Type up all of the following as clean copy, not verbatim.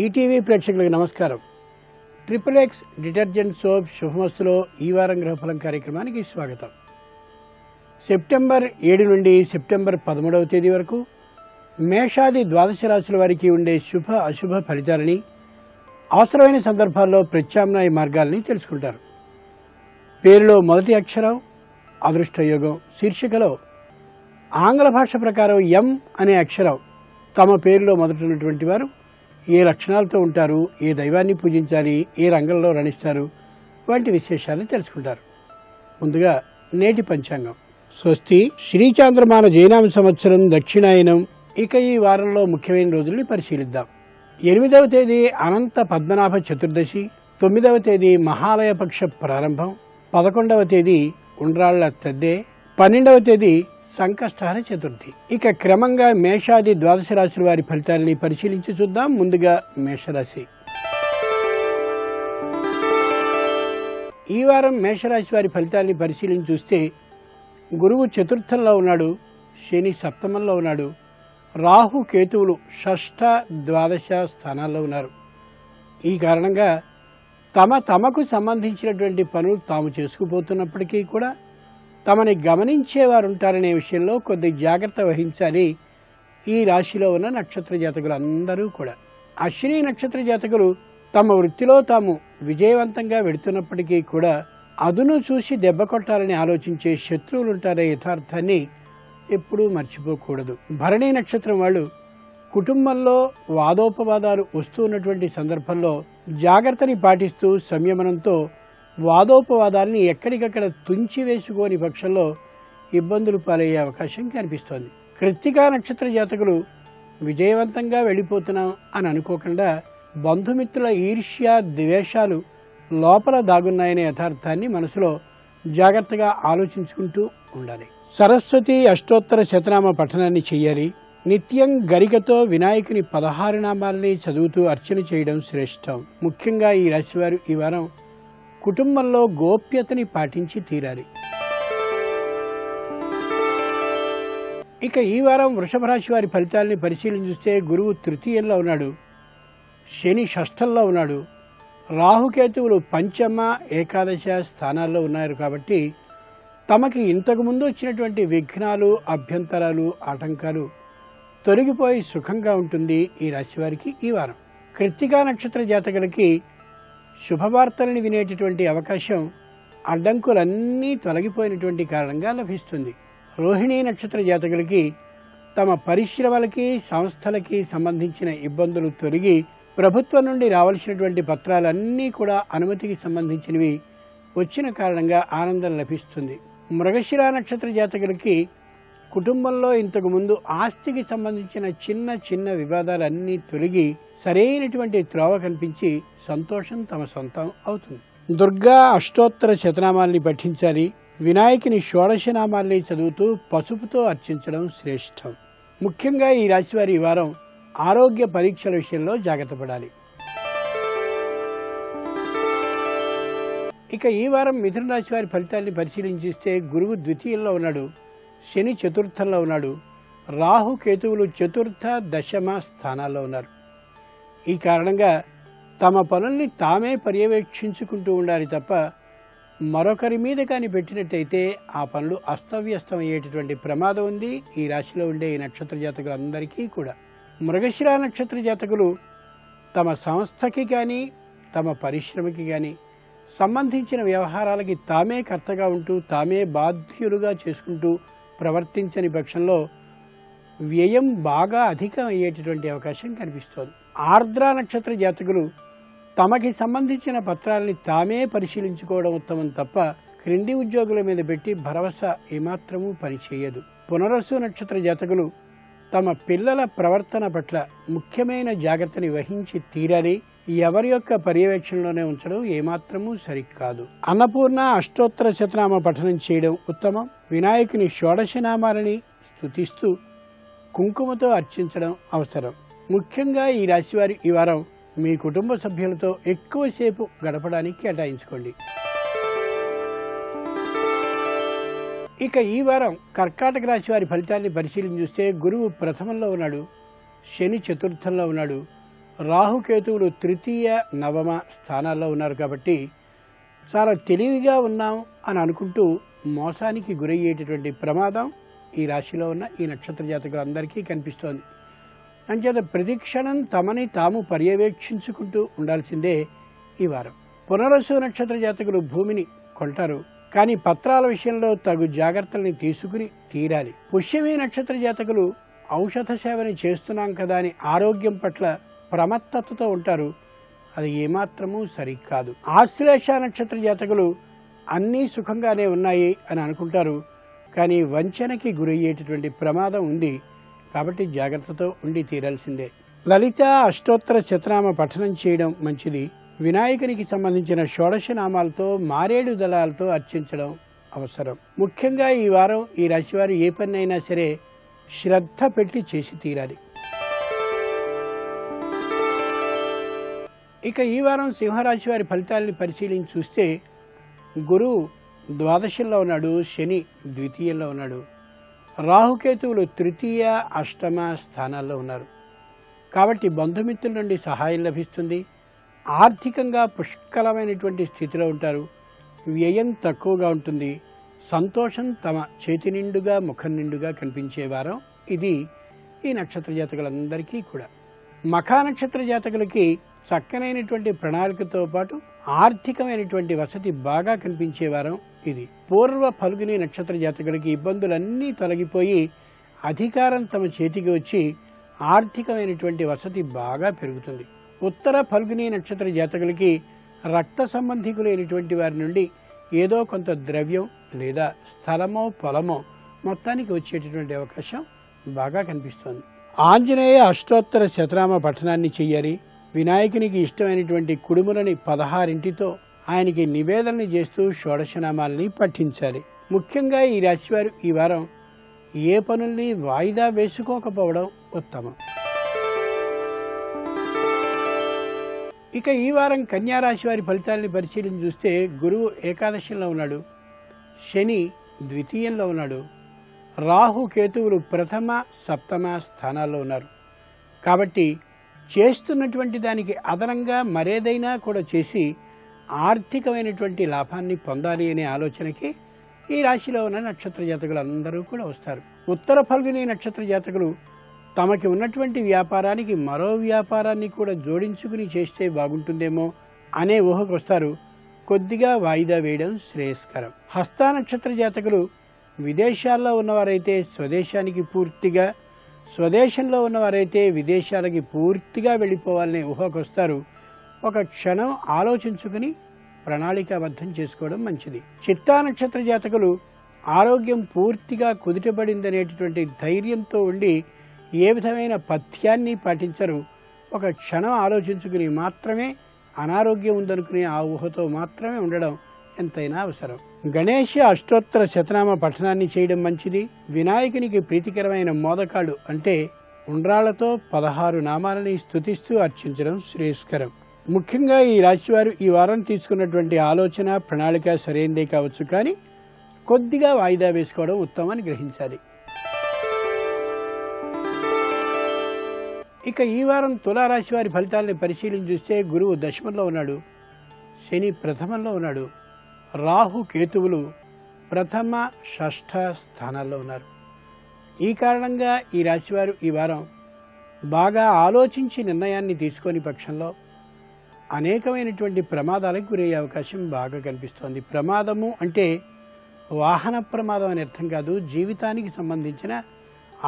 ETV ప్రేక్షకులకు నమస్కారం. Triple detergent soap శుభమస్తులో ఈ వారం గ్రహఫలం కార్యక్రమానికి స్వాగతం. సెప్టెంబర్ 7 నుండి సెప్టెంబర్ 13వ తేదీ వరకు మేషాది ద్వాదశ రాశుల వారికి ఉండే శుభ అశుభ ఫలితాలని, అవసరమైన సందర్భాల్లో ప్రత్యామ్నాయ మార్గాల్ని తెలుసుకుంటారు. పేరులో మొదటి అక్షరం అదృష్టయోగం. శీర్షికలో ఆంగ్ల భాష ప్రకారం ఎం అనే అక్షరం తమ పేరులో మొదట ఉన్నటువంటి వారు ఏ లక్షణాలతో ఉంటారు, ఏ దైవాన్ని పూజించాలి, ఏ రంగంలో రాణిస్తారు వంటి విశేషాలను తెలుసుకుంటారు. ముందుగా నేటి పంచాంగం. స్వస్తి శ్రీ చాంద్రమాన జైనామ సంవత్సరం దక్షిణాయనం. ఇక ఈ వారంలో ముఖ్యమైన రోజుల్ని పరిశీలిద్దాం. 8వ తేదీ అనంత పద్మనాభ చతుర్దశి, 9వ తేదీ మహాలయ పక్ష ప్రారంభం, 11వ తేదీ ఉండ్రాళ్ల తద్దే, 12వ తేదీ సంకష్టహర చతుర్థి. ఇక క్రమంగా మేషాది ద్వాదశ రాశుల వారి ఫలితాలని పరిశీలించి చూద్దాం. ముందుగా మేషరాశి. ఈ వారం మేషరాశి వారి ఫలితాలని పరిశీలించి చూస్తే గురువు చతుర్థంలో ఉన్నాడు, శని సప్తమంలో ఉన్నాడు, రాహు కేతువులు షష్ఠ ద్వాదశ స్థానాల్లో ఉన్నారు. ఈ కారణంగా తమకు సంబంధించినటువంటి పనులు తాము చేసుకుపోతున్నప్పటికీ కూడా తమని గమనించేవారు ఉంటారనే విషయంలో కొద్ది జాగ్రత్త వహించాలి ఈ రాశిలో ఉన్న నక్షత్ర జాతకులు అందరూ కూడా. అశ్విని నక్షత్ర జాతకులు తమ వృత్తిలో తాము విజయవంతంగా వెడుతున్నప్పటికీ కూడా అదును చూసి దెబ్బ కొట్టాలని ఆలోచించే శత్రువులు ఉంటారే యథార్థాన్ని ఎప్పుడూ మర్చిపోకూడదు. భరణి నక్షత్రం వాళ్ళు కుటుంబంలో వాదోపవాదాలు వస్తూ ఉన్నటువంటి సందర్భంలో జాగ్రత్తని పాటిస్తూ సంయమనంతో వాదోపవాదాలని ఎక్కడికక్కడ తుంచివేసుకోని పక్షంలో ఇబ్బందులు పాలయ్యే అవకాశం కనిపిస్తోంది. కృత్తికా నక్షత్ర జాతకులు విజయవంతంగా వెళ్ళిపోతున్నాం అని అనుకోకుండా బంధుమిత్రుల ఈర్ష్య ద్వేషాలు లోపల దాగున్నాయనే యథార్థాన్ని మనసులో జాగ్రత్తగా ఆలోచించుకుంటూ ఉండాలి. సరస్వతి అష్టోత్తర శతనామ పఠనాన్ని చెయ్యాలి. నిత్యం గరికతో వినాయకుని 16 నామాలని చదువుతూ అర్చన చేయడం శ్రేష్టం. ముఖ్యంగా ఈ రాశివారు ఈ వారం కుటుంబంలో గోప్యతని పాటించి తీరాలి. ఇక ఈ వారం వృషభ రాశి వారి ఫలితాలని పరిశీలించి చూస్తే గురువు తృతీయంలో ఉన్నాడు, శని షష్ఠంలో ఉన్నాడు, రాహుకేతువులు పంచమ ఏకాదశ స్థానాల్లో ఉన్నారు. కాబట్టి తమకి ఇంతకుముందు వచ్చినటువంటి విఘ్నాలు, అభ్యంతరాలు, ఆటంకాలు తొలగిపోయి సుఖంగా ఉంటుంది ఈ రాశివారికి ఈ వారం. కృత్తికా నక్షత్ర జాతకులకి శుభవార్తల్ని వినేటటువంటి అవకాశం అడ్డంకులన్నీ తొలగిపోయినటువంటి కారణంగా లభిస్తుంది. రోహిణీ నక్షత్ర జాతకులకి తమ పరిశ్రమలకి, సంస్థలకి సంబంధించిన ఇబ్బందులు తొలగి ప్రభుత్వం నుండి రావాల్సినటువంటి పత్రాలన్నీ కూడా అనుమతికి సంబంధించినవి వచ్చిన కారణంగా ఆనందం లభిస్తుంది. మృగశిర నక్షత్ర జాతకులకి కుటుంబంలో ఇంతకు ముందు ఆస్తికి సంబంధించిన చిన్న వివాదాలన్నీ తొలగి సరైనటువంటి త్రోవ కనిపించి సంతోషం తమ సొంతం అవుతుంది. దుర్గా అష్టోత్తర శతనామాల్ని పఠించాలి. వినాయకుని షోడశనామాల్ని చదువుతూ పసుపుతో అర్చించడం శ్రేష్టం. ముఖ్యంగా ఈ రాశివారి ఈ వారం ఆరోగ్య పరీక్షల విషయంలో జాగ్రత్త పడాలి. ఇక ఈ వారం మిథున రాశి వారి ఫలితాన్ని పరిశీలించిస్తే గురువు ద్వితీయంలో ఉన్నాడు, శని చతుర్థంలో ఉన్నాడు, రాహు కేతువులు చతుర్థ దశమ స్థానాల్లో ఉన్నారు. ఈ కారణంగా తమ పనుల్ని తామే పర్యవేక్షించుకుంటూ ఉండాలి తప్ప మరొకరి మీద కానీ పెట్టినట్టయితే ఆ పనులు అస్తవ్యస్తం అయ్యేటటువంటి ప్రమాదం ఉంది ఈ రాశిలో ఉండే ఈ నక్షత్ర జాతకులు అందరికీ కూడా. మృగశిర నక్షత్ర జాతకులు తమ సంస్థకి కానీ తమ పరిశ్రమకి కానీ సంబంధించిన వ్యవహారాలకి తామే కర్తగా ఉంటూ తామే బాధ్యులుగా చేసుకుంటూ ప్రవర్తించని పక్షంలో వ్యయం బాగా అధికం అయ్యేటటువంటి అవకాశం కనిపిస్తోంది. ఆర్ద్ర నక్షత్ర జాతకులు తమకి సంబంధించిన పత్రాలని తామే పరిశీలించుకోవడం ఉత్తమం తప్ప క్రింది ఉద్యోగుల మీద పెట్టి భరోసా ఏమాత్రమూ పనిచేయదు. పునరస్సు నక్షత్ర జాతకులు తమ పిల్లల ప్రవర్తన పట్ల ముఖ్యమైన జాగ్రత్తని వహించి తీరాలి. ఎవరి యొక్క పర్యవేక్షణలోనే ఉంచడం ఏమాత్రమూ సరికాదు. అన్నపూర్ణ అష్టోత్తర శతనామ పఠనం చేయడం ఉత్తమం. వినాయకుని షోడశనామాలని స్తుతిస్తూ కుంకుమతో అర్చించడం అవసరం. ముఖ్యంగా ఈ రాశివారి ఈ వారం మీ కుటుంబ సభ్యులతో ఎక్కువసేపు గడపడానికి కేటాయించుకోండి. ఇక ఈ వారం కర్కాటక రాశి వారి ఫలితాన్ని పరిశీలించి చూస్తే గురువు ప్రథమంలో ఉన్నాడు, శని చతుర్థంలో ఉన్నాడు, రాహుకేతువులు తృతీయ నవమ స్థానాల్లో ఉన్నారు కాబట్టి చాలా తెలివిగా ఉన్నాం అని అనుకుంటూ మోసానికి గురయ్యేటటువంటి ప్రమాదం ఈ రాశిలో ఉన్న ఈ నక్షత్ర జాతకులందరికీ కనిపిస్తోంది. అంచేత ప్రతిక్షణం తమని తాము పర్యవేక్షించుకుంటూ ఉండాల్సిందే ఈ వారం. పునరసు నక్షత్ర జాతకులు భూమిని కొంటారు, కానీ పత్రాల విషయంలో తగు జాగ్రత్తల్ని తీసుకుని తీరాలి. పుష్యమి నక్షత్ర జాతకులు ఔషధ సేవని చేస్తున్నాం కదా అని ఆరోగ్యం పట్ల ప్రమత్తతతో ఉంటారు, అది ఏమాత్రమూ సరికాదు. ఆశ్లేష నక్షత్ర జాతకులు అన్నీ సుఖంగానే ఉన్నాయి అని అనుకుంటారు, కానీ వంచనకి గురయ్యేటటువంటి ప్రమాదం ఉంది కాబట్టి జాగ్రత్తతో ఉండి తీరాల్సిందే. లలిత అష్టోత్తర శతనామ పఠనం చేయడం మంచిది. వినాయకునికి సంబంధించిన షోడశ నామాలతో మారేడు దళాలతో అర్చించడం అవసరం. ముఖ్యంగా ఈ వారం ఈ రాశివారు ఏ పనైనా సరే శ్రద్ధ పెట్టి చేసి తీరాలి. ఇక ఈ వారం సింహరాశి వారి ఫలితాలని పరిశీలించి చూస్తే గురువు ద్వాదశంలో ఉన్నాడు, శని ద్వితీయంలో ఉన్నాడు, రాహుకేతువులు తృతీయ అష్టమ స్థానాల్లో ఉన్నారు. కాబట్టి బంధుమిత్రుల నుండి సహాయం లభిస్తుంది. ఆర్థికంగా పుష్కలమైనటువంటి స్థితిలో ఉంటారు. వ్యయం తక్కువగా ఉంటుంది. సంతోషం తమ చేతి నిండుగా ముఖం నిండుగా కనిపించే వారం ఇది ఈ నక్షత్ర జాతకులందరికీ కూడా. మఖా నక్షత్ర జాతకులకి చక్కనైనటువంటి ప్రణాళికతో పాటు ఆర్థికమైనటువంటి వసతి బాగా కనిపించే వారం ఇది. పూర్వ ఫల్గుని నక్షత్ర జాతకులకి ఇబ్బందులన్నీ తొలగిపోయి అధికారం తమ చేతికి వచ్చి ఆర్థికమైనటువంటి వసతి బాగా పెరుగుతుంది. ఉత్తర ఫల్గుని నక్షత్ర జాతకులకి రక్త సంబంధికులైనటువంటి వారి నుండి ఏదో కొంత ద్రవ్యం లేదా స్థలమో పొలమో మొత్తానికి వచ్చేటటువంటి అవకాశం బాగా కనిపిస్తోంది. ఆంజనేయ అష్టోత్తర శతనామ పఠనాన్ని చెయ్యాలి. వినాయకునికి ఇష్టమైనటువంటి కుడుములని 16 ఆయనకి నివేదనని చేస్తూ షోడశనామాలని పఠించాలి. ముఖ్యంగా ఈ రాశివారు ఈ వారం ఏ పనుల్ని వాయిదా వేసుకోకపోవడం ఉత్తమం. ఇక ఈ వారం కన్యారాశి వారి ఫలితాలని పరిశీలించి చూస్తే గురువు ఏకాదశంలో ఉన్నాడు, శని ద్వితీయంలో ఉన్నాడు, రాహు కేతువులు ప్రథమ సప్తమ స్థానాల్లో ఉన్నారు. కాబట్టి చేస్తున్నటువంటి దానికి అదనంగా మరేదైనా కూడా చేసి ఆర్థికమైనటువంటి లాభాన్ని పొందాలి అనే ఆలోచనకి ఈ రాశిలో ఉన్న నక్షత్ర జాతకులు అందరూ కూడా వస్తారు. ఉత్తర ఫల్గుని నక్షత్ర జాతకులు తమకి ఉన్నటువంటి వ్యాపారానికి మరో వ్యాపారాన్ని కూడా జోడించుకుని చేస్తే బాగుంటుందేమో అనే ఊహకు వస్తారు. కొద్దిగా వాయిదా వేయడం శ్రేయస్కరం. హస్త నక్షత్ర జాతకులు విదేశాల్లో ఉన్నవారైతే స్వదేశానికి పూర్తిగా, స్వదేశంలో ఉన్నవారైతే విదేశాలకి పూర్తిగా వెళ్ళిపోవాలనే ఊహకు వస్తారు. ఒక క్షణం ఆలోచించుకుని ప్రణాళికాబద్ధం చేసుకోవడం మంచిది. చిత్తా నక్షత్ర జాతకులు ఆరోగ్యం పూర్తిగా కుదుటపడిందనేటటువంటి ధైర్యంతో ఉండి ఏ విధమైన పథ్యాన్ని పాటించరు. ఒక క్షణం ఆలోచించుకుని మాత్రమే అనారోగ్యం ఉందనుకుని ఆ ఊహతో మాత్రమే ఉండడం ఎంతైనా అవసరం. గణేష అష్టోత్తర శతనామ పఠనాన్ని చేయడం మంచిది. వినాయకునికి ప్రీతికరమైన మోదకాలు అంటే ఉండ్రాళ్లతో 16 నామాలని స్తుతిస్తూ అర్చించడం శ్రేయస్కరం. ముఖ్యంగా ఈ రాశివారు ఈ వారం తీసుకున్నటువంటి ఆలోచన ప్రణాళిక సరైనదే కావచ్చు, కానీ కొద్దిగా వాయిదా వేసుకోవడం ఉత్తమని గ్రహించాలి. ఇక ఈ వారం తులారాశి వారి ఫలితాలని పరిశీలించి చూస్తే గురువు దశమంలో ఉన్నాడు, శని ప్రథమంలో ఉన్నాడు, రాహు కేతువులు ప్రథమ షష్ఠ స్థానాల్లో ఉన్నారు. ఈ కారణంగా ఈ రాశివారు ఈ వారం బాగా ఆలోచించి నిర్ణయాన్ని తీసుకొని పక్షంలో అనేకమైనటువంటి ప్రమాదాలకు గురయ్యే అవకాశం బాగా కనిపిస్తోంది. ప్రమాదము అంటే వాహన ప్రమాదం అని అర్థం కాదు, జీవితానికి సంబంధించిన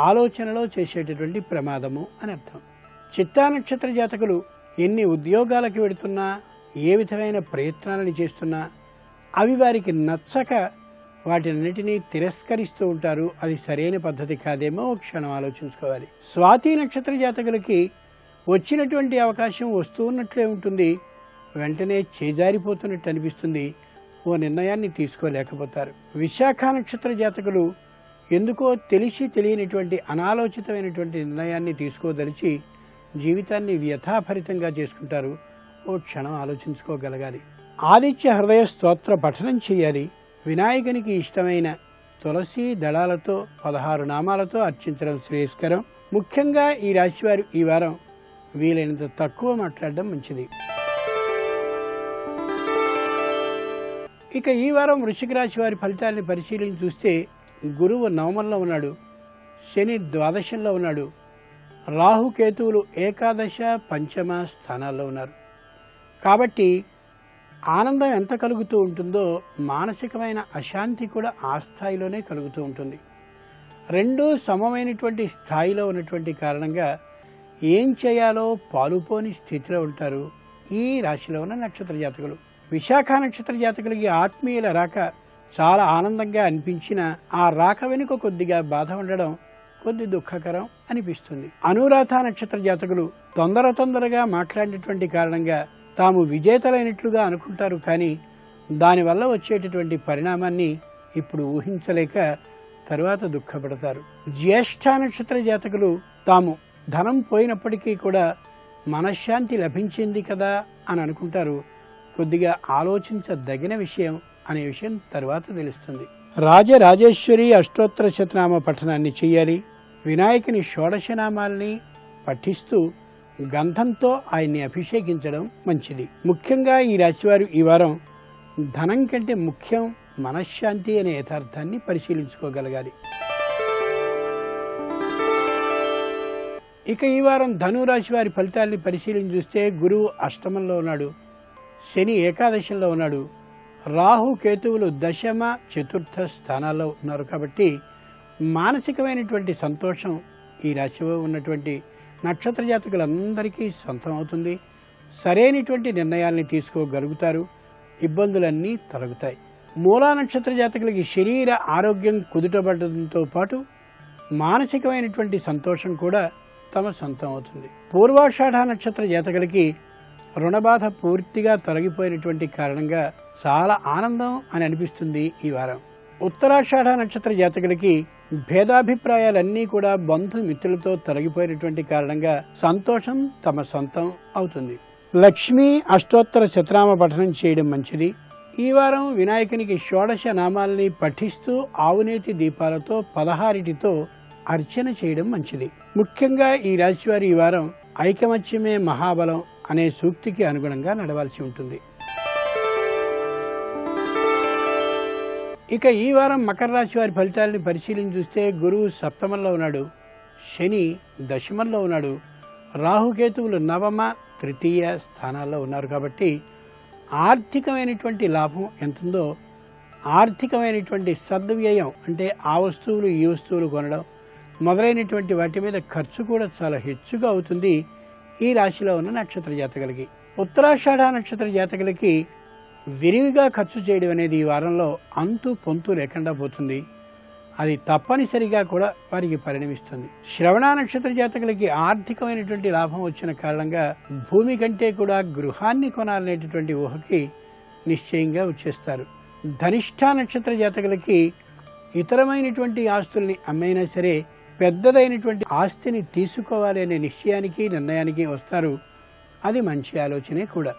ఆలోచనలో చేసేటటువంటి ప్రమాదము అని అర్థం. చిత్తా నక్షత్ర జాతకులు ఎన్ని ఉద్యోగాలకు వెడుతున్నా, ఏ విధమైన ప్రయత్నాలను చేస్తున్నా అవి వారికి నచ్చక వాటినన్నిటినీ తిరస్కరిస్తూ ఉంటారు. అది సరైన పద్ధతి కాదేమో క్షణం ఆలోచించుకోవాలి. స్వాతి నక్షత్ర జాతకులకి వచ్చినటువంటి అవకాశం వస్తూ ఉన్నట్లే ఉంటుంది, వెంటనే చేజారిపోతున్నట్టు అనిపిస్తుంది, ఓ నిర్ణయాన్ని తీసుకోలేకపోతారు. విశాఖ నక్షత్ర జాతకులు ఎందుకో తెలిసి తెలియనటువంటి అనాలోచితమైనటువంటి నిర్ణయాన్ని తీసుకోదలిచి జీవితాన్ని వ్యథాభరితంగా చేసుకుంటారు. ఓ క్షణం ఆలోచించుకోగలగాలి. ఆదిత్య హృదయ స్తోత్ర పఠనం చేయాలి. వినాయకునికి ఇష్టమైన తులసి దళాలతో 16 నామాలతో అర్చించడం శ్రేయస్కరం. ముఖ్యంగా ఈ రాశివారు ఈ వారం వీలైనంత తక్కువ మాట్లాడడం మంచిది. ఇక ఈ వారం వృశ్చిక రాశి వారి ఫలితాలను పరిశీలించి చూస్తే గురువు నవమంలో ఉన్నాడు, శని ద్వాదశంలో ఉన్నాడు, రాహుకేతువులు ఏకాదశ పంచమ స్థానాల్లో ఉన్నారు. కాబట్టి ఆనందం ఎంత కలుగుతూ ఉంటుందో మానసికమైన అశాంతి కూడా ఆ స్థాయిలోనే కలుగుతూ ఉంటుంది. రెండూ సమమైనటువంటి స్థాయిలో ఉన్నటువంటి కారణంగా ఏం చేయాలో పాలుపోని స్థితిలో ఉంటారు ఈ రాశిలో ఉన్న నక్షత్ర జాతకులు. విశాఖ నక్షత్ర జాతకులకి ఆత్మీయుల రాక చాలా ఆనందంగా అనిపించిన ఆ రాక వెనుక కొద్దిగా బాధ ఉండడం కొద్ది దుఃఖకరం అనిపిస్తుంది. అనురాధ నక్షత్ర జాతకులు తొందరగా మాట్లాడినటువంటి కారణంగా తాము విజేతలైనట్లుగా అనుకుంటారు, కానీ దానివల్ల వచ్చేటటువంటి పరిణామాన్ని ఇప్పుడు ఊహించలేక తరువాత దుఃఖపడతారు. జ్యేష్ఠ నక్షత్ర జాతకులు తాము ధనం పోయినప్పటికీ కూడా మనశ్శాంతి లభించింది కదా అని అనుకుంటారు. కొద్దిగా ఆలోచించదగిన విషయం అనే విషయం తర్వాత తెలుస్తుంది. రాజరాజేశ్వరి అష్టోత్తర శతనామ పఠనాన్ని చేయాలి. వినాయకుని షోడశనామాల్ని పఠిస్తూ గంధంతో ఆయన్ని అభిషేకించడం మంచిది. ముఖ్యంగా ఈ రాశివారు ఈ వారం ధనం కంటే ముఖ్యం మనశ్శాంతి అనే యథార్థాన్ని పరిశీలించుకోగలగాలి. ఇక ఈ వారం ధనురాశి వారి ఫలితాలని పరిశీలించి చూస్తే గురువు అష్టమంలో ఉన్నాడు, శని ఏకాదశంలో ఉన్నాడు, రాహు కేతువులు దశమ చతుర్థ స్థానాల్లో ఉన్నారు. కాబట్టి మానసికమైనటువంటి సంతోషం ఈ రాశిలో ఉన్నటువంటి నక్షత్ర జాతకులందరికీ సొంతం అవుతుంది. సరైనటువంటి నిర్ణయాల్ని తీసుకోగలుగుతారు. ఇబ్బందులన్నీ తొలగుతాయి. మూలా నక్షత్ర జాతకులకి శరీర ఆరోగ్యం కుదుటపడడంతో పాటు మానసికమైనటువంటి సంతోషం కూడా తమ సొంతం అవుతుంది. పూర్వాషాఢ నక్షత్ర జాతకులకి రుణబాధ పూర్తిగా తొలగిపోయినటువంటి కారణంగా చాలా ఆనందం అని అనిపిస్తుంది ఈ వారం. ఉత్తరాషాఢ నక్షత్ర జాతకులకి భేదాభిప్రాయాలన్నీ కూడా బంధుమిత్రులతో తొలగిపోయినటువంటి కారణంగా సంతోషం తమ సొంతం అవుతుంది. లక్ష్మీ అష్టోత్తర శతనామ పఠనం చేయడం మంచిది. ఈ వారం వినాయకునికి షోడశ నామాల్ని పఠిస్తూ ఆవునేతి దీపాలతో 16తో అర్చన చేయడం మంచిది. ముఖ్యంగా ఈ రాశివారి ఈ వారం ఐకమత్యమే మహాబలం అనే సూక్తికి అనుగుణంగా నడవాల్సి ఉంటుంది. ఇక ఈ వారం మకర రాశి వారి ఫలితాలని పరిశీలించి చూస్తే గురువు సప్తమంలో ఉన్నాడు, శని దశమంలో ఉన్నాడు, రాహుకేతువులు నవమ తృతీయ స్థానాల్లో ఉన్నారు. కాబట్టి ఆర్థికమైనటువంటి లాభం ఎంతుందో ఆర్థికమైనటువంటి సద్వ్యయం అంటే ఆ వస్తువులు ఈ వస్తువులు కొనడం మొదలైనటువంటి వాటి మీద ఖర్చు కూడా చాలా హెచ్చుగా అవుతుంది ఈ రాశిలో ఉన్న నక్షత్ర జాతకులకి. ఉత్తరాషాఢ నక్షత్ర జాతకులకి విరివిగా ఖర్చు చేయడం అనేది ఈ వారంలో అంతు పొంతు లేకుండా పోతుంది. అది తప్పనిసరిగా కూడా వారికి పరిణమిస్తుంది. శ్రవణ నక్షత్ర జాతకులకి ఆర్థికమైనటువంటి లాభం వచ్చిన కారణంగా భూమి కంటే కూడా గృహాన్ని కొనాలనేటటువంటి ఊహకి నిశ్చయంగా వచ్చేస్తారు. ధనిష్ఠ నక్షత్ర జాతకులకి ఇతరమైనటువంటి ఆస్తుల్ని అమ్మైనా సరే పెద్దదైనటువంటి ఆస్తిని తీసుకోవాలి అనే నిశ్చయానికి నిర్ణయానికి వస్తారు. అది మంచి ఆలోచనే కూడా.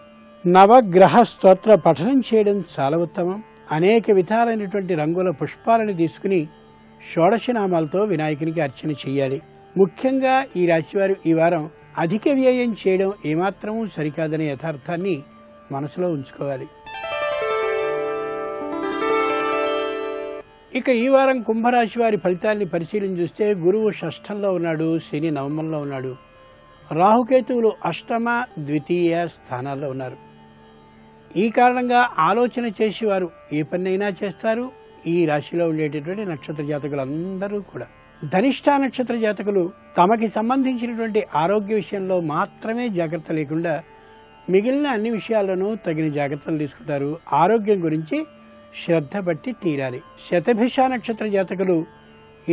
నవగ్రహ స్తోత్ర పఠనం చేయడం చాలా ఉత్తమం. అనేక విధాలైనటువంటి రంగుల పుష్పాలను తీసుకుని షోడశనామాలతో వినాయకునికి అర్చన చేయాలి. ముఖ్యంగా ఈ రాశివారు ఈ వారం అధిక వ్యయం చేయడం ఏమాత్రమూ సరికాదనే యథార్థాన్ని మనసులో ఉంచుకోవాలి. ఇక ఈ వారం కుంభరాశి వారి ఫలితాన్ని పరిశీలించి చూస్తే గురువు షష్ఠంలో ఉన్నాడు, శని నవమంలో ఉన్నాడు, రాహుకేతువులు అష్టమ ద్వితీయ స్థానాల్లో ఉన్నారు. ఈ కారణంగా ఆలోచన చేసి వారు ఏ పన్నైనా చేస్తారు. ఈ రాశిలో ఉండేటటువంటి నక్షత్ర జాతకులందరూ కూడా ధనిష్ఠ నక్షత్ర జాతకులు తమకి సంబంధించినటువంటి ఆరోగ్య విషయంలో మాత్రమే జాగ్రత్త లేకుండా మిగిలిన అన్ని విషయాల్లోనూ తగిన జాగ్రత్తలు తీసుకుంటారు. ఆరోగ్యం గురించి శ్రద్ధ బట్టి తీరాలి. శతభిష నక్షత్ర జాతకులు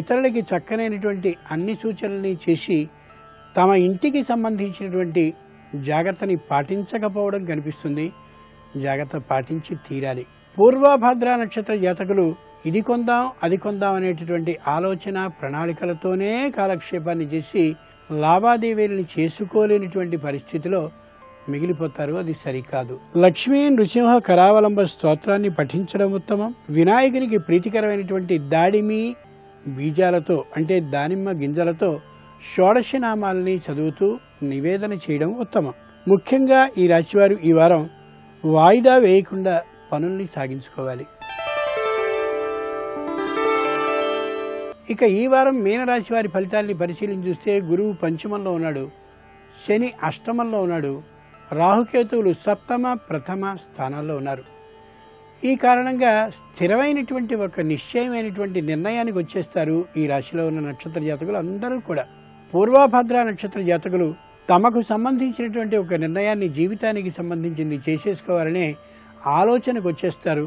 ఇతరులకి చక్కనైనటువంటి అన్ని సూచనల్ని చేసి తమ ఇంటికి సంబంధించినటువంటి జాగ్రత్తని పాటించకపోవడం కనిపిస్తుంది. జాగ్రత్త పాటించి తీరాలి. పూర్వభద్ర నక్షత్ర జాతకులు ఇది కొందాం అది కొందాం అనేటటువంటి ఆలోచన ప్రణాళికలతోనే కాలక్షేపాన్ని చేసి లావాదేవీలను చేసుకోలేనిటువంటి పరిస్థితిలో మిగిలిపోతారు. అది సరికాదు. లక్ష్మీ నృసింహ కరావలంబ స్తోత్రాన్ని పఠించడం ఉత్తమం. వినాయకునికి ప్రీతికరమైనటువంటి దాడిమి బీజాలతో అంటే దానిమ్మ గింజలతో షోడశనామాలని చదువుతూ నివేదన చేయడం ఉత్తమం. ముఖ్యంగా ఈ రాశివారు ఈ వారం వాయిదా వేయకుండా పనుల్ని సాగించుకోవాలి. ఇక ఈ వారం మీనరాశి వారి ఫలితాల్ని పరిశీలించి చూస్తే గురువు పంచమంలో ఉన్నాడు, శని అష్టమంలో ఉన్నాడు, రాహుకేతువులు సప్తమ ప్రథమ స్థానాల్లో ఉన్నారు. ఈ కారణంగా స్థిరమైనటువంటి ఒక నిశ్చయమైనటువంటి నిర్ణయానికి వచ్చేస్తారు ఈ రాశిలో ఉన్న నక్షత్ర జాతకులు అందరూ కూడా. పూర్వభద్ర నక్షత్ర జాతకులు తమకు సంబంధించినటువంటి ఒక నిర్ణయాన్ని జీవితానికి సంబంధించింది చేసేసుకోవాలనే ఆలోచనకు వచ్చేస్తారు.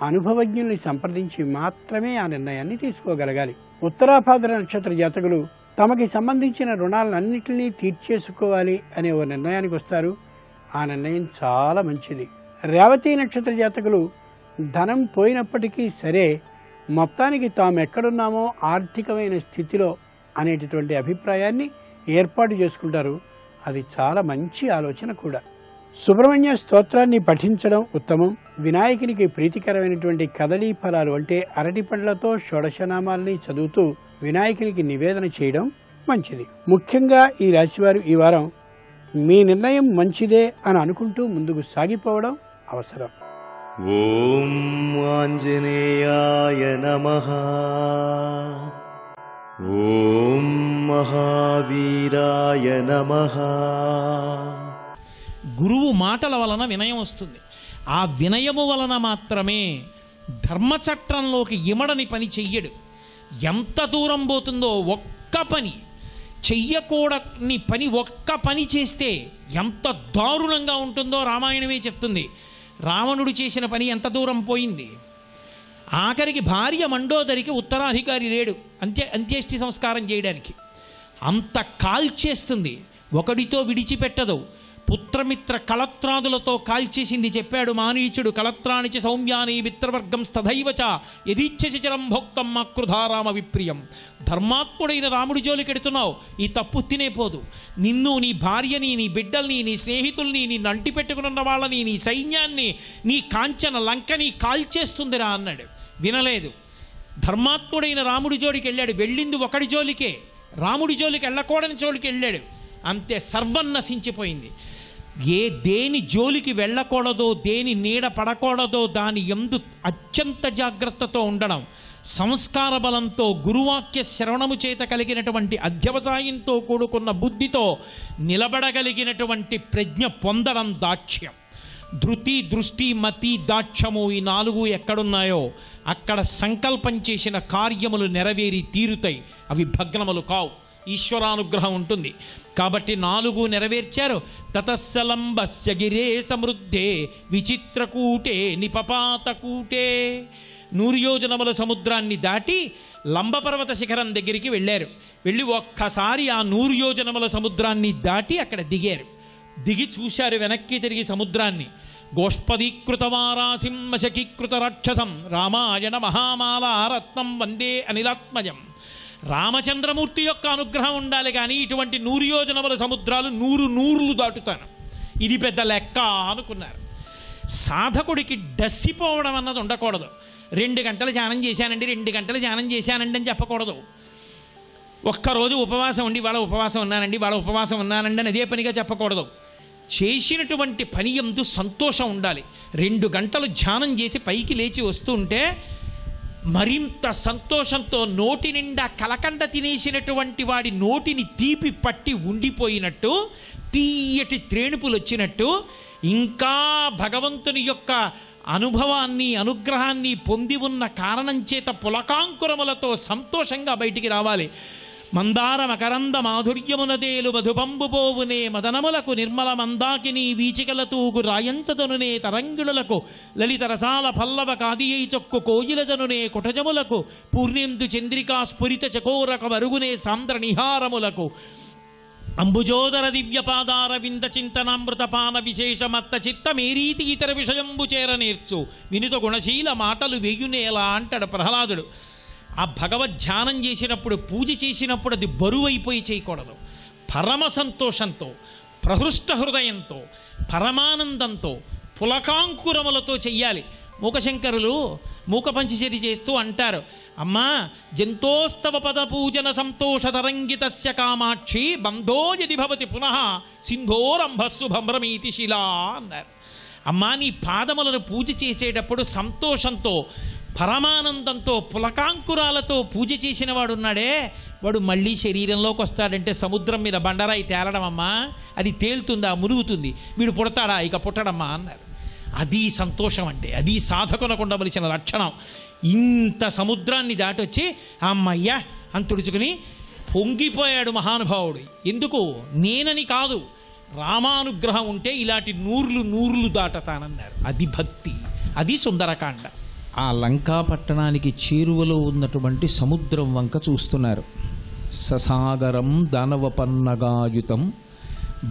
అనుభవజ్ఞుల్ని సంప్రదించి మాత్రమే ఆ నిర్ణయాన్ని తీసుకోగలగాలి. ఉత్తరాభాద్ర నక్షత్ర జాతకులు తమకి సంబంధించిన రుణాలన్నింటినీ తీర్చేసుకోవాలి అనే ఓ నిర్ణయానికి వస్తారు. ఆ నిర్ణయం చాలా మంచిది. రేవతి నక్షత్ర జాతకులు ధనం పోయినప్పటికీ సరే మొత్తానికి తాము ఎక్కడున్నామో ఆర్థికమైన స్థితిలో అనేటటువంటి అభిప్రాయాన్ని ఏర్పాటు చేసుకుంటారు. అది చాలా మంచి ఆలోచన కూడా. సుబ్రహ్మణ్య స్తోత్రాన్ని పఠించడం ఉత్తమం. వినాయకునికి ప్రీతికరమైనటువంటి కదలీ ఫలాలు అంటే అరటి పండ్లతో షోడశనామాల్ని చదువుతూ వినాయకునికి నివేదన చేయడం మంచిది. ముఖ్యంగా ఈ రాశివారు ఈ వారం మీ నిర్ణయం మంచిదే అని అనుకుంటూ ముందుకు సాగిపోవడం అవసరం. ఓం ఆంజనేయాయ నమః. ఓం మహావీరాయ నమః. గురువు మాటల వలన వినయం వస్తుంది. ఆ వినయము వలన మాత్రమే ధర్మచట్రంలోకి ఇమడని పని చెయ్యడు. ఎంత దూరం పోతుందో ఒక్క పని చెయ్యకూడని పని ఒక్క పని చేస్తే ఎంత దారుణంగా ఉంటుందో రామాయణమే చెప్తుంది. రావణుడు చేసిన పని ఎంత దూరం పోయింది. ఆఖరికి భార్య మండోదరికి ఉత్తరాధికారి లేడు అంత్యేష్టి సంస్కారం చేయడానికి. అంత కాల్చేస్తుంది, ఒకడితో విడిచిపెట్టదు. పుత్రమిత్ర కళత్రాదులతో కాల్చేసింది. చెప్పాడు మానీచుడు, కళత్రాణిచి సౌమ్యాని మిత్రవర్గం స్తథైవచ యదీచ్ఛచిరం భోక్తం ఆకృధారామ విప్రియం. ధర్మాత్ముడైన రాముడి జోలికెడుతున్నావు, ఈ తప్పు తినేపోదు. నిన్ను, నీ భార్యని, నీ బిడ్డల్ని, నీ స్నేహితుల్ని, నీ నంటి పెట్టుకున్న వాళ్ళని, నీ సైన్యాన్ని, నీ కాంచన లంకని కాల్చేస్తుందిరా అన్నాడు. వినలేదు. ధర్మాత్ముడైన రాముడి జోలికి వెళ్ళాడు. వెళ్ళింది ఒకడి జోలికే, రాముడి జోలికి వెళ్ళకూడని జోలికి వెళ్ళాడు. అంతే, సర్వం నశించిపోయింది. దేని జోలికి వెళ్ళకూడదో, దేని నీడ పడకూడదో దాని యందు అత్యంత జాగ్రత్తతో ఉండడం, సంస్కార బలంతో గురువాక్య శ్రవణము చేత కలిగినటువంటి అధ్యవసాయంతో కూడుకున్న బుద్ధితో నిలబడగలిగినటువంటి ప్రజ్ఞ పొందడం దాక్ష్యం. ధృతి, దృష్టి, మతి, దాక్ష్యము ఈ 4 ఎక్కడున్నాయో అక్కడ సంకల్పం చేసిన కార్యములు నెరవేరి తీరుతాయి. అవి భగ్నములు కావు. ఈశ్వరానుగ్రహం ఉంటుంది. కాబట్టి 4 నెరవేర్చారు. తతస్సలంబస్య గిరే సమృద్ధే విచిత్రకూటే నిపపాతకూటే. 100 యోజనముల సముద్రాన్ని దాటి లంబపర్వత శిఖరం దగ్గరికి వెళ్ళారు. వెళ్ళి ఒక్కసారి ఆ 100 యోజనముల సముద్రాన్ని దాటి అక్కడ దిగారు. దిగి చూశారు వెనక్కి తిరిగి సముద్రాన్ని. గోష్పదీకృతవారాసింహశకీకృత రాక్షసం రామాయణ మహామాల రత్నం వందే అనిలాత్మజం. రామచంద్రమూర్తి యొక్క అనుగ్రహం ఉండాలి కానీ ఇటువంటి 100 యోజనముల సముద్రాలు 100 నూర్లు దాటుతాను, ఇది పెద్ద లెక్క అనుకున్నారు. సాధకుడికి డస్సిపోవడం అన్నది ఉండకూడదు. 2 గంటలు ధ్యానం చేశానండి, 2 గంటలు ధ్యానం చేశానండి అని చెప్పకూడదు. ఒక్కరోజు ఉపవాసం ఉండి వాళ్ళ ఉపవాసం ఉన్నానండి, వాళ్ళ ఉపవాసం ఉన్నానండి అని అదే పనిగా చెప్పకూడదు. చేసినటువంటి పని యందు సంతోషం ఉండాలి. 2 గంటలు ధ్యానం చేసి పైకి లేచి వస్తుంటే మరింత సంతోషంతో నోటి నిండా కలకండ తినేసినటువంటి వాడి నోటిని తీపి పట్టి ఉండిపోయినట్టు, తీయటి త్రేణుపులు వచ్చినట్టు, ఇంకా భగవంతుని యొక్క అనుభవాన్ని అనుగ్రహాన్ని పొంది ఉన్న కారణం చేత పులకాంకురములతో సంతోషంగా బయటికి రావాలి. మందార మకరంద మాధుర్యమునదేలు మధుపంబుపోవునే మదనములకు నిర్మల మందాకిని వీచికల తూగు రాయంతతనునే తరంగిళులకు లలిత రసాల పల్లవ కాదియై చొక్కు కోయిలజనునే కుటజములకు పూర్ణేందు చంద్రికా స్ఫురిత చకోరక మరుగునే సాంద్ర నిహారములకు అంబుజోదర దివ్యపాదార వింద చింతనామృతపాన విశేషమత్త చిత్త మేరీతి ఇతర విషయంబు చేర నేర్చు వినుత గుణశీల మాటలు వేయునేలా అంటాడు ప్రహ్లాదుడు. ఆ భగవద్ధ్యానం చేసినప్పుడు, పూజ చేసినప్పుడు అది బరువైపోయి చేయకూడదు. పరమ సంతోషంతో, ప్రహృష్ట హృదయంతో, పరమానందంతో, పులకాంకురములతో చెయ్యాలి. మూకశంకరులు మూక పంచశరి చేస్తూ అంటారు, అమ్మా జంతోస్తవ పద పూజన సంతోష తరంగితస్య కామాక్షి బంధో యది భవతి పునః సింధోరంభస్సు భ్రమీతి శిలా అన్నారు. అమ్మా నీ పాదములను పూజ చేసేటప్పుడు సంతోషంతో పరమానందంతో పులకాంకురాలతో పూజ చేసిన వాడు ఉన్నాడే, వాడు మళ్ళీ శరీరంలోకి వస్తాడంటే సముద్రం మీద బండరాయి తేలడం అమ్మా, అది తేలుతుందా, మురుగుతుంది, వీడు పుడతాడా, ఇక పుట్టడమ్మా అన్నారు. అది సంతోషం అంటే, అది సాధకునకు ఉండవలసిన లక్షణం. ఇంత సముద్రాన్ని దాటొచ్చి అమ్మయ్య అని తుడుచుకుని పొంగిపోయాడు మహానుభావుడు. ఎందుకు? నేనని కాదు, రామానుగ్రహం ఉంటే ఇలాంటి నూర్లు నూర్లు దాటతానన్నారు. అది భక్తి, అది సుందరకాండ. ఆ లంకా పట్టణానికి చేరువలో ఉన్నటువంటి సముద్రం వంక చూస్తున్నారు. ససాగరం దానవపన్నగాయుతం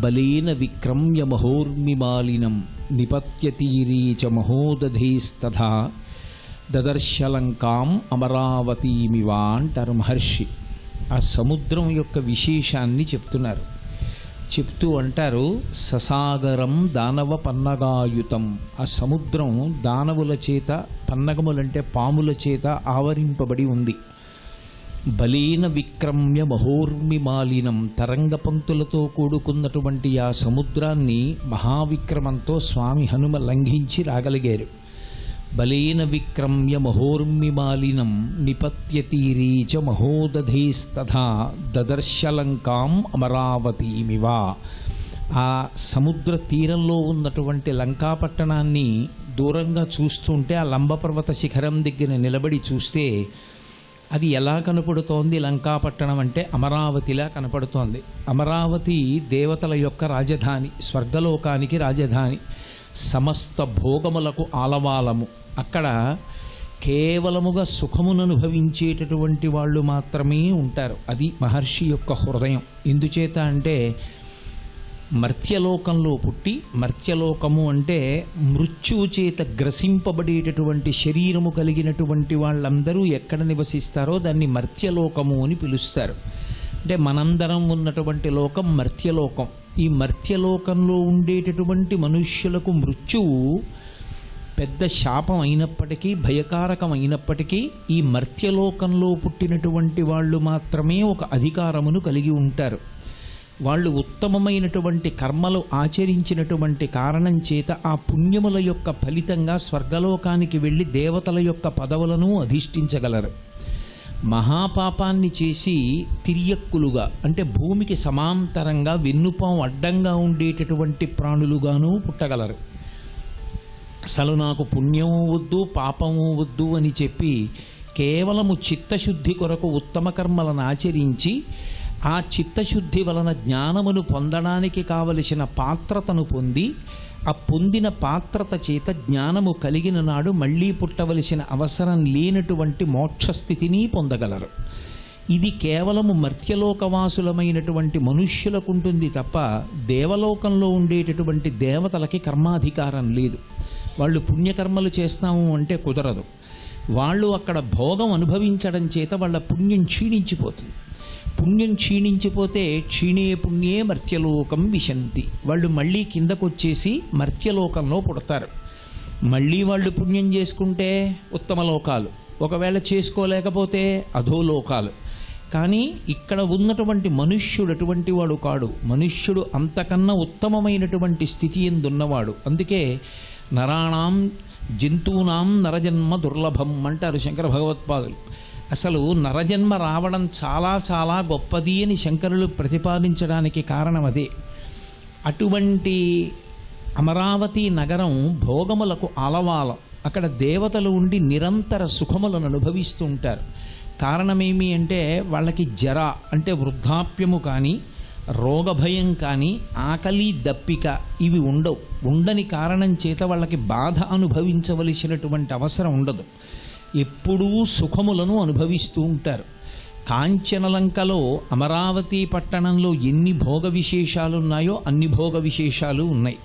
బలేన విక్రమ్య మహోర్మిమాలినం నిపత్యతీరీ చ మహోదధీస్తథా దదర్శలంకాం అమరావతీమివా అంటారు మహర్షి. ఆ సముద్రం యొక్క విశేషాన్ని చెప్తున్నారు. చెప్తూ అంటారు, ససాగరం దానవ పన్నగాయుతం. ఆ సముద్రం దానవుల చేత, పన్నగములంటే పాముల చేత ఆవరింపబడి ఉంది. బలేన విక్రమ్య మహోర్మిమాలినం, తరంగ పంక్తులతో కూడుకున్నటువంటి ఆ సముద్రాన్ని మహావిక్రమంతో స్వామి హనుమ లంఘించి రాగలిగారు. బలేన విక్రమ్య మహోర్మిమాలినం నిపత్యతీరీ చ మహోదధీస్తథా దదర్శలంకాం అమరావతీమివా. ఆ సముద్ర తీరంలో ఉన్నటువంటి లంకాపట్టణాన్ని దూరంగా చూస్తుంటే, ఆ లంబపర్వత శిఖరం దగ్గర నిలబడి చూస్తే అది ఎలా కనపడుతోంది? లంకాపట్టణం అంటే అమరావతిలా కనపడుతోంది. అమరావతి దేవతల యొక్క రాజధాని, స్వర్గలోకానికి రాజధాని, సమస్త భోగములకు ఆలవాలము. అక్కడ కేవలముగా సుఖమును అనుభవించేటటువంటి వాళ్ళు మాత్రమే ఉంటారు. అది మహర్షి యొక్క హృదయం. ఎందుచేత అంటే మర్త్యలోకంలో పుట్టి, మర్త్యలోకము అంటే మృత్యువు చేత గ్రసింపబడేటటువంటి శరీరము కలిగినటువంటి వాళ్ళందరూ ఎక్కడ నివసిస్తారో దాన్ని మర్త్యలోకము అని పిలుస్తారు. అంటే మనందరం ఉన్నటువంటి లోకం మర్త్యలోకం. ఈ మర్త్యలోకంలో ఉండేటటువంటి మనుష్యులకు మృత్యువు పెద్ద శాపం అయినప్పటికీ, భయకారకం అయినప్పటికీ, ఈ మర్త్యలోకంలో పుట్టినటువంటి వాళ్ళు మాత్రమే ఒక అధికారమును కలిగి ఉంటారు. వాళ్ళు ఉత్తమమైనటువంటి కర్మలు ఆచరించినటువంటి కారణం చేత ఆ పుణ్యముల యొక్క ఫలితంగా స్వర్గలోకానికి వెళ్ళి దేవతల యొక్క పదవులను అధిష్ఠించగలరు. మహాపాపాన్ని చేసి తిర్యక్కులుగా, అంటే భూమికి సమాంతరంగా వెన్నుపాం అడ్డంగా ఉండేటటువంటి ప్రాణులుగాను పుట్టగలరు. అసలు నాకు పుణ్యము వద్దు, పాపము వద్దు అని చెప్పి కేవలము చిత్తశుద్ధి కొరకు ఉత్తమ కర్మలను ఆచరించి ఆ చిత్తశుద్ధి వలన జ్ఞానమును పొందడానికి కావలసిన పాత్రతను పొంది, ఆ పొందిన పాత్రత చేత జ్ఞానము కలిగిన నాడు మళ్ళీ పుట్టవలసిన అవసరం లేనటువంటి మోక్షస్థితిని పొందగలరు. ఇది కేవలము మర్త్యలోకవాసులమైనటువంటి మనుష్యులకు ఉంటుంది తప్ప దేవలోకంలో ఉండేటటువంటి దేవతలకి కర్మాధికారం లేదు. వాళ్ళు పుణ్యకర్మలు చేస్తాము అంటే కుదరదు. వాళ్ళు అక్కడ భోగం అనుభవించడం చేత వాళ్ళ పుణ్యం క్షీణించిపోతుంది. పుణ్యం క్షీణించిపోతే క్షీణే పుణ్యే మర్త్యలోకం విశంతి. వాళ్ళు మళ్ళీ కిందకొచ్చేసి మర్త్యలోకంలో పుడతారు. మళ్ళీ వాళ్ళు పుణ్యం చేసుకుంటే ఉత్తమ లోకాలు, ఒకవేళ చేసుకోలేకపోతే అధోలోకాలు. కానీ ఇక్కడ ఉన్నటువంటి మనుష్యుడు అటువంటి వాడు కాడు. మనుష్యుడు అంతకన్నా ఉత్తమమైనటువంటి స్థితి ఎందున్నవాడు. అందుకే నరాణాం జంతువునాం నరజన్మ దుర్లభం అంటారు శంకర భగవత్పాదులు. అసలు నరజన్మ రావడం చాలా చాలా గొప్పది అని శంకరులు ప్రతిపాదించడానికి కారణం అదే. అటువంటి అమరావతి నగరం భోగములకు ఆలవాలం. అక్కడ దేవతలు ఉండి నిరంతర సుఖములను అనుభవిస్తూ ఉంటారు. కారణమేమి అంటే వాళ్ళకి జర అంటే వృద్ధాప్యము కానీ, రోగభయం కానీ, ఆకలి దప్పిక ఇవి ఉండవు. ఉండని కారణం చేత వాళ్ళకి బాధ అనుభవించవలసినటువంటి అవసరం ఉండదు. ఎప్పుడూ సుఖములను అనుభవిస్తూ ఉంటారు. కాంచనలంకలో అమరావతి పట్టణంలో ఎన్ని భోగ విశేషాలున్నాయో అన్ని భోగ విశేషాలు ఉన్నాయి.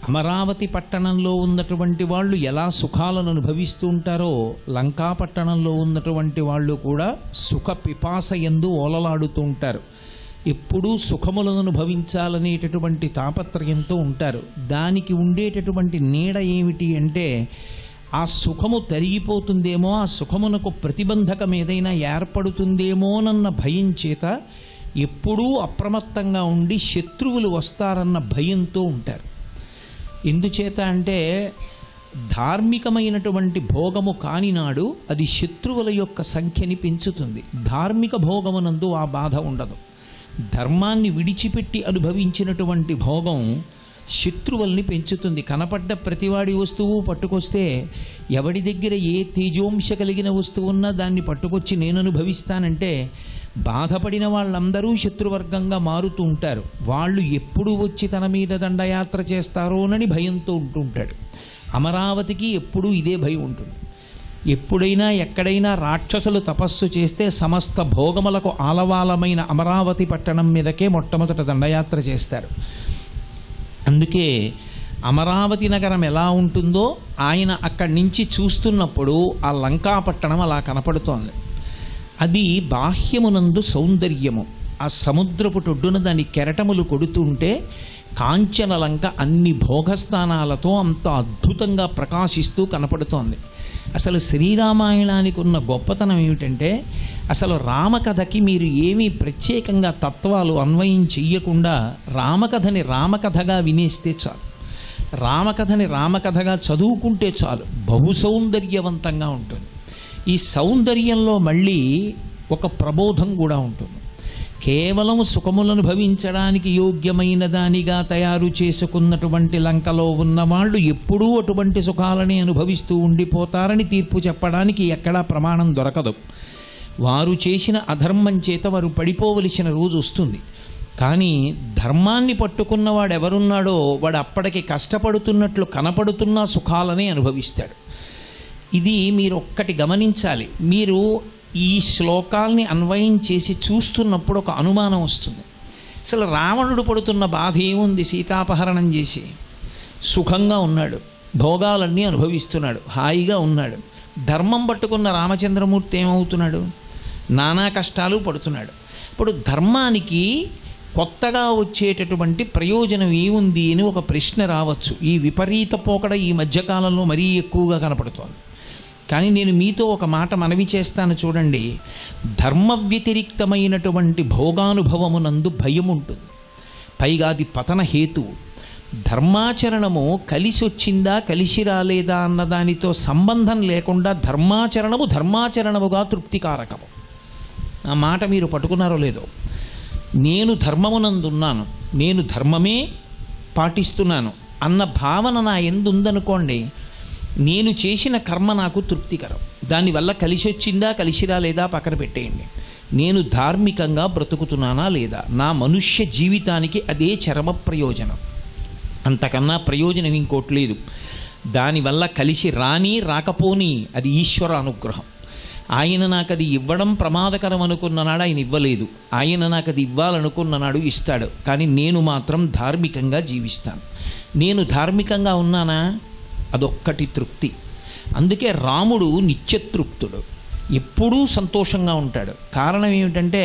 అమరావతి పట్టణంలో ఉన్నటువంటి వాళ్ళు ఎలా సుఖాలను అనుభవిస్తూ ఉంటారో లంకా పట్టణంలో ఉన్నటువంటి వాళ్ళు కూడా సుఖ పిపాస యందు ఓలలాడుతూ ఉంటారు. ఎప్పుడూ సుఖములను అనుభవించాలనేటటువంటి తాపత్రయంతో ఉంటారు. దానికి ఉండేటటువంటి నీడ ఏమిటి అంటే ఆ సుఖము తరిగిపోతుందేమో, ఆ సుఖమునకు ప్రతిబంధకం ఏదైనా ఏర్పడుతుందేమోనన్న భయం చేత ఎప్పుడూ అప్రమత్తంగా ఉండి శత్రువులు వస్తారన్న భయంతో ఉంటారు. ఎందుచేత అంటే ధార్మికమైనటువంటి భోగము కానినాడు అది శత్రువుల యొక్క సంఖ్యని పెంచుతుంది. ధార్మిక భోగమునందు ఆ బాధ ఉండదు. ధర్మాన్ని విడిచిపెట్టి అనుభవించినటువంటి భోగం శత్రువుల్ని పెంచుతుంది. కనపడ్డ ప్రతివాడి వస్తువు పట్టుకొస్తే ఎవడి దగ్గర ఏ తేజోంశ కలిగిన వస్తువు ఉన్నా దాన్ని పట్టుకొచ్చి నేను అనుభవిస్తానంటే బాధపడిన వాళ్ళందరూ శత్రువర్గంగా మారుతూ ఉంటారు. వాళ్ళు ఎప్పుడు వచ్చి తన మీద దండయాత్ర చేస్తారోనని భయంతో ఉంటుంటాడు. అమరావతికి ఎప్పుడూ ఇదే భయం ఉంటుంది. ఎప్పుడైనా ఎక్కడైనా రాక్షసులు తపస్సు చేస్తే సమస్త భోగములకు ఆలవాలమైన అమరావతి పట్టణం మీదకే మొట్టమొదట దండయాత్ర చేస్తారు. అందుకే అమరావతి నగరం ఎలా ఉంటుందో ఆయన అక్కడి నుంచి చూస్తున్నప్పుడు ఆ లంకాపట్టణం అలా కనపడుతోంది. అది బాహ్యమునందు సౌందర్యము. ఆ సముద్రపు టొడ్డున దాని కెరటములు కొడుతుంటే కాంచన లంక అన్ని భోగస్థానాలతో అంత అద్భుతంగా ప్రకాశిస్తూ కనపడుతోంది. అసలు శ్రీరామాయణానికి ఉన్న గొప్పతనం ఏమిటంటే అసలు రామకథకి మీరు ఏమీ ప్రత్యేకంగా తత్వాలు అన్వయం చెయ్యకుండా రామకథని రామకథగా వినేస్తే చాలు, రామకథని రామకథగా చదువుకుంటే చాలు, బహు సౌందర్యవంతంగా ఉంటుంది. ఈ సౌందర్యంలో మళ్ళీ ఒక ప్రబోధం కూడా ఉంటుంది. కేవలం సుఖములను భవించడానికి యోగ్యమైన దానిగా తయారు చేసుకున్నటువంటి లంకలో ఉన్నవాళ్ళు ఎప్పుడూ అటువంటి సుఖాలని అనుభవిస్తూ ఉండిపోతారని తీర్పు చెప్పడానికి ఎక్కడా ప్రమాణం దొరకదు. వారు చేసిన అధర్మం చేత వారు పడిపోవలసిన రోజు వస్తుంది. కానీ ధర్మాన్ని పట్టుకున్నవాడు ఎవరున్నాడో వాడు అప్పటికి కష్టపడుతున్నట్లు కనపడుతున్న సుఖాలనే అనుభవిస్తాడు. ఇది మీరు ఒక్కటి గమనించాలి. మీరు ఈ శ్లోకాల్ని అన్వయం చేసి చూస్తున్నప్పుడు ఒక అనుమానం వస్తుంది. అసలు రావణుడు పడుతున్న బాధ ఏముంది? సీతాపహరణం చేసి సుఖంగా ఉన్నాడు, భోగాలన్నీ అనుభవిస్తున్నాడు, హాయిగా ఉన్నాడు. ధర్మం పట్టుకున్న రామచంద్రమూర్తి ఏమవుతున్నాడు? నానా కష్టాలు పడుతున్నాడు. ఇప్పుడు ధర్మానికి కొత్తగా వచ్చేటటువంటి ప్రయోజనం ఏముంది అని ఒక ప్రశ్న రావచ్చు. ఈ విపరీత పోకడ ఈ మధ్యకాలంలో మరీ ఎక్కువగా కనపడుతోంది. కానీ నేను మీతో ఒక మాట మనవి చేస్తాను చూడండి. ధర్మ వ్యతిరిక్తమైనటువంటి భోగానుభవమునందు భయం ఉంటుంది. పైగా అది పతన హేతువు. ధర్మాచరణము కలిసి వచ్చిందా కలిసి రాలేదా అన్న దానితో సంబంధం లేకుండా ధర్మాచరణముగా తృప్తికారకము. ఆ మాట మీరు పట్టుకున్నారో లేదో. నేను ధర్మమునందున్నాను, నేను ధర్మమే పాటిస్తున్నాను అన్న భావన నా ఎందు ఉందనుకోండి, నేను చేసిన కర్మ నాకు తృప్తికరం. దానివల్ల కలిసి వచ్చిందా కలిసి రాలేదా పక్కన పెట్టేయండి. నేను ధార్మికంగా బ్రతుకుతున్నానా లేదా, నా మనుష్య జీవితానికి అదే చరమ ప్రయోజనం. అంతకన్నా ప్రయోజనం ఇంకోటి లేదు. దానివల్ల కలిసి రాని రాకపోని అది ఈశ్వర అనుగ్రహం. ఆయన నాకు అది ఇవ్వడం ప్రమాదకరం అనుకున్ననాడు ఆయన ఇవ్వలేదు, ఆయన నాకు అది ఇవ్వాలనుకున్ననాడు ఇస్తాడు. కానీ నేను మాత్రం ధార్మికంగా జీవిస్తాను. నేను ధార్మికంగా ఉన్నానా, అదొక్కటి తృప్తి. అందుకే రాముడు నిత్యతృప్తుడు, ఎప్పుడూ సంతోషంగా ఉంటాడు. కారణం ఏమిటంటే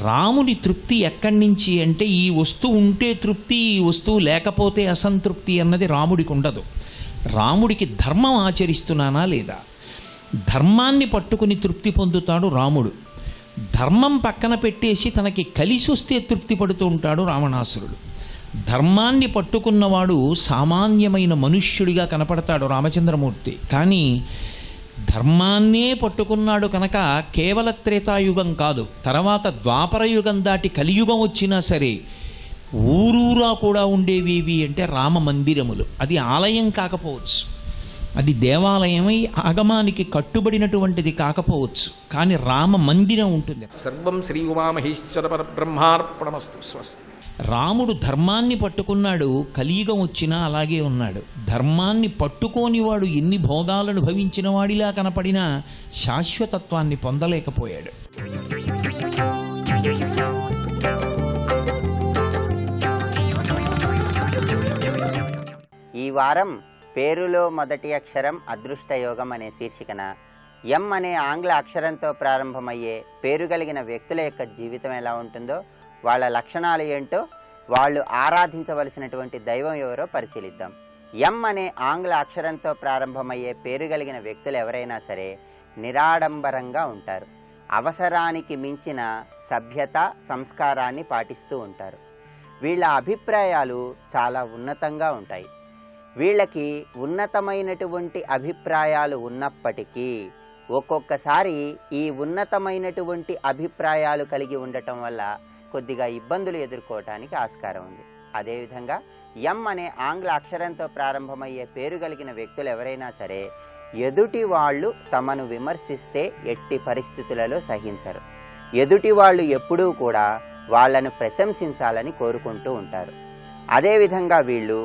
రాముని తృప్తి ఎక్కడి నుంచి అంటే ఈ వస్తువు ఉంటే తృప్తి, ఈ వస్తువు లేకపోతే అసంతృప్తి అన్నది రాముడికి ఉండదు. రాముడికి ధర్మం ఆచరిస్తున్నానా లేదా, ధర్మాన్ని పట్టుకుని తృప్తి పొందుతాడు రాముడు. ధర్మం పక్కన పెట్టేసి తనకి కలిసి వస్తే తృప్తి పడుతూ ఉంటాడు రావణాసురుడు. ధర్మాన్ని పట్టుకున్నవాడు సామాన్యమైన మనుష్యుడిగా కనపడతాడు రామచంద్రమూర్తి. కానీ ధర్మాన్నే పట్టుకున్నాడు కనుక కేవల త్రేతాయుగం కాదు, తర్వాత ద్వాపరయుగం దాటి కలియుగం వచ్చినా సరే ఊరూరా కూడా ఉండేవి అంటే రామ మందిరములు. అది ఆలయం కాకపోవచ్చు, అది దేవాలయమై ఆగమానికి కట్టుబడినటువంటిది కాకపోవచ్చు, కానీ రామ మందిరం ఉంటుంది. సర్వం శ్రీ ఉమామహేశ్వర పరబ్రహ్మార్పణమస్తు. స్వస్తి. రాముడు ధర్మాన్ని పట్టుకున్నాడు, కలియుగం వచ్చినా అలాగే ఉన్నాడు. ధర్మాన్ని పట్టుకోనివాడు ఎన్ని భోగాలను భవించిన వాడిలా కనపడినా శాశ్వతత్వాన్ని పొందలేకపోయాడు. ఈ వారం పేరులో మొదటి అక్షరం అదృష్టయోగం అనే శీర్షికన ఎం అనే ఆంగ్ల అక్షరంతో ప్రారంభమయ్యే పేరు కలిగిన వ్యక్తుల యొక్క జీవితం ఎలా ఉంటుందో, వాళ్ళ లక్షణాలు ఏంటో, వాళ్ళు ఆరాధించవలసినటువంటి దైవం ఎవరో పరిశీలిద్దాం. ఎం అనే ఆంగ్ల అక్షరంతో ప్రారంభమయ్యే పేరు కలిగిన వ్యక్తులు ఎవరైనా సరే నిరాడంబరంగా ఉంటారు. అవసరానికి మించిన సభ్యత సంస్కారాన్ని పాటిస్తూ ఉంటారు. వీళ్ళ అభిప్రాయాలు చాలా ఉన్నతంగా ఉంటాయి. వీళ్ళకి ఉన్నతమైనటువంటి అభిప్రాయాలు ఉన్నప్పటికీ ఒక్కొక్కసారి ఈ ఉన్నతమైనటువంటి అభిప్రాయాలు కలిగి ఉండటం వల్ల కొద్దిగా ఇబ్బందులు ఎదుర్కోవటానికి ఆస్కారం ఉంది. అదేవిధంగా ఎం అనే ఆంగ్ల అక్షరంతో ప్రారంభమయ్యే పేరు కలిగిన వ్యక్తులు ఎవరైనా సరే ఎదుటి వాళ్ళు తమను విమర్శిస్తే ఎట్టి పరిస్థితులలో సహించరు. ఎదుటి వాళ్ళు ఎప్పుడూ కూడా వాళ్లను ప్రశంసించాలని కోరుకుంటూ ఉంటారు. అదేవిధంగా వీళ్ళు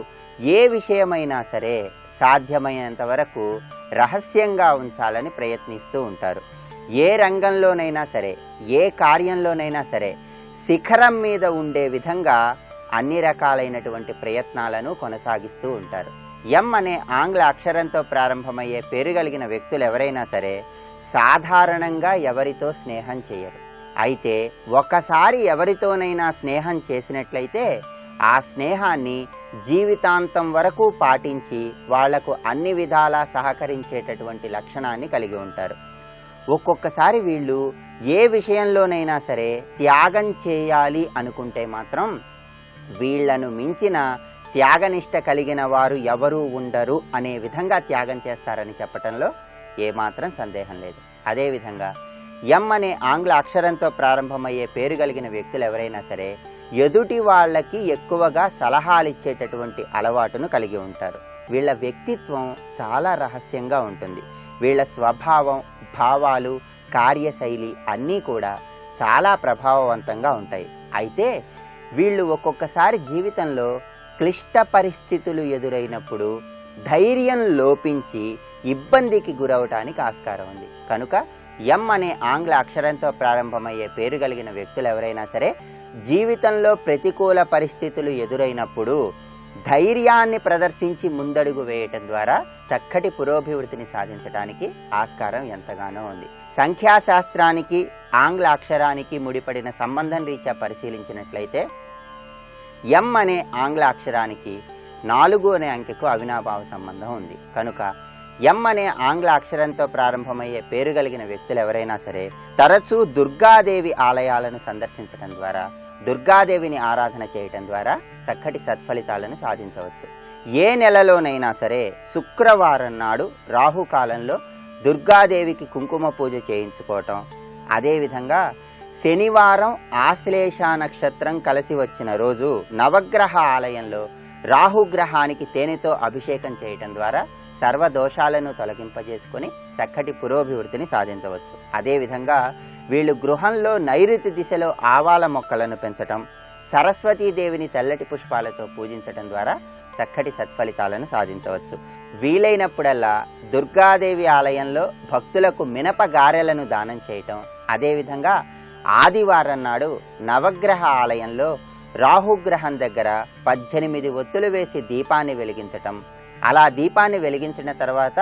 ఏ విషయమైనా సరే సాధ్యమైనంత వరకు రహస్యంగా ఉంచాలని ప్రయత్నిస్తూ ఉంటారు. ఏ రంగంలోనైనా సరే ఏ కార్యంలోనైనా సరే శిఖరం మీద ఉండే విధంగా అన్ని రకాలైనటువంటి ప్రయత్నాలను కొనసాగిస్తూ ఉంటారు. ఎం అనే ఆంగ్ల అక్షరంతో ప్రారంభమయ్యే పేరు కలిగిన వ్యక్తులు ఎవరైనా సరే సాధారణంగా ఎవరితో స్నేహం చేయరు. అయితే ఒకసారి ఎవరితోనైనా స్నేహం చేసినట్లయితే ఆ స్నేహాన్ని జీవితాంతం వరకు పాటించి వాళ్లకు అన్ని విధాలా సహకరించేటటువంటి లక్షణాన్ని కలిగి ఉంటారు. ఒక్కొక్కసారి వీళ్ళు ఏ విషయంలోనైనా సరే త్యాగం చేయాలి అనుకుంటే మాత్రం వీళ్లను మించిన త్యాగనిష్ట కలిగిన వారు ఎవరూ ఉండరు అనే విధంగా త్యాగం చేస్తారని చెప్పటంలో ఏమాత్రం సందేహం లేదు. అదేవిధంగా ఎం అనే ఆంగ్ల అక్షరంతో ప్రారంభమయ్యే పేరు కలిగిన వ్యక్తులు ఎవరైనా సరే ఎదుటి వాళ్ళకి ఎక్కువగా సలహాలు ఇచ్చేటటువంటి అలవాటును కలిగి ఉంటారు. వీళ్ళ వ్యక్తిత్వం చాలా రహస్యంగా ఉంటుంది. వీళ్ళ స్వభావం, భావాలు, కార్యశైలి అన్నీ కూడా చాలా ప్రభావవంతంగా ఉంటాయి. అయితే వీళ్ళు ఒక్కొక్కసారి జీవితంలో క్లిష్ట పరిస్థితులు ఎదురైనప్పుడు ధైర్యం లోపించి ఇబ్బందికి గురవటానికి ఆస్కారం ఉంది. కనుక ఎం అనే ఆంగ్ల అక్షరంతో ప్రారంభమయ్యే పేరు కలిగిన వ్యక్తులు ఎవరైనా సరే జీవితంలో ప్రతికూల పరిస్థితులు ఎదురైనప్పుడు ధైర్యాన్ని ప్రదర్శించి ముందడుగు వేయటం ద్వారా చక్కటి పురోభివృద్ధిని సాధించడానికి ఆస్కారం ఎంతగానో ఉంది. సంఖ్యాశాస్త్రానికి ఆంగ్ల అక్షరానికి ముడిపడిన సంబంధం రీత్యా పరిశీలించినట్లయితే ఎం అనే ఆంగ్ల అక్షరానికి 4 అనే అంకెకు అవినాభావ సంబంధం ఉంది. కనుక ఎం అనే ఆంగ్ల అక్షరంతో ప్రారంభమయ్యే పేరు కలిగిన వ్యక్తులు ఎవరైనా సరే తరచూ దుర్గాదేవి ఆలయాలను సందర్శించడం ద్వారా, దుర్గాదేవిని ఆరాధన చేయటం ద్వారా చక్కటి సత్ఫలితాలను సాధించవచ్చు. ఏ నెలలోనైనా సరే శుక్రవారం నాడు రాహుకాలంలో దుర్గాదేవికి కుంకుమ పూజ చేయించుకోవటం, అదేవిధంగా శనివారం ఆశ్లేష నక్షత్రం కలిసి వచ్చిన రోజు నవగ్రహ ఆలయంలో రాహుగ్రహానికి తేనెతో అభిషేకం చేయటం ద్వారా సర్వదోషాలను తొలగింపజేసుకొని చక్కటి పురోభివృద్ధిని సాధించవచ్చు. అదేవిధంగా వీళ్ళు గృహంలో నైరుతి దిశలో ఆవాల మొక్కలను పెంచటం, సరస్వతీదేవిని తెల్లటి పుష్పాలతో పూజించటం ద్వారా చక్కటి సత్ఫలితాలను సాధించవచ్చు. వీలైనప్పుడల్లా దుర్గాదేవి ఆలయంలో భక్తులకు మినప గారెలను దానం చేయటం, అదేవిధంగా ఆదివారం నాడు నవగ్రహ ఆలయంలో రాహుగ్రహం దగ్గర 18 ఒత్తులు వేసి దీపాన్ని వెలిగించటం, అలా దీపాన్ని వెలిగించిన తర్వాత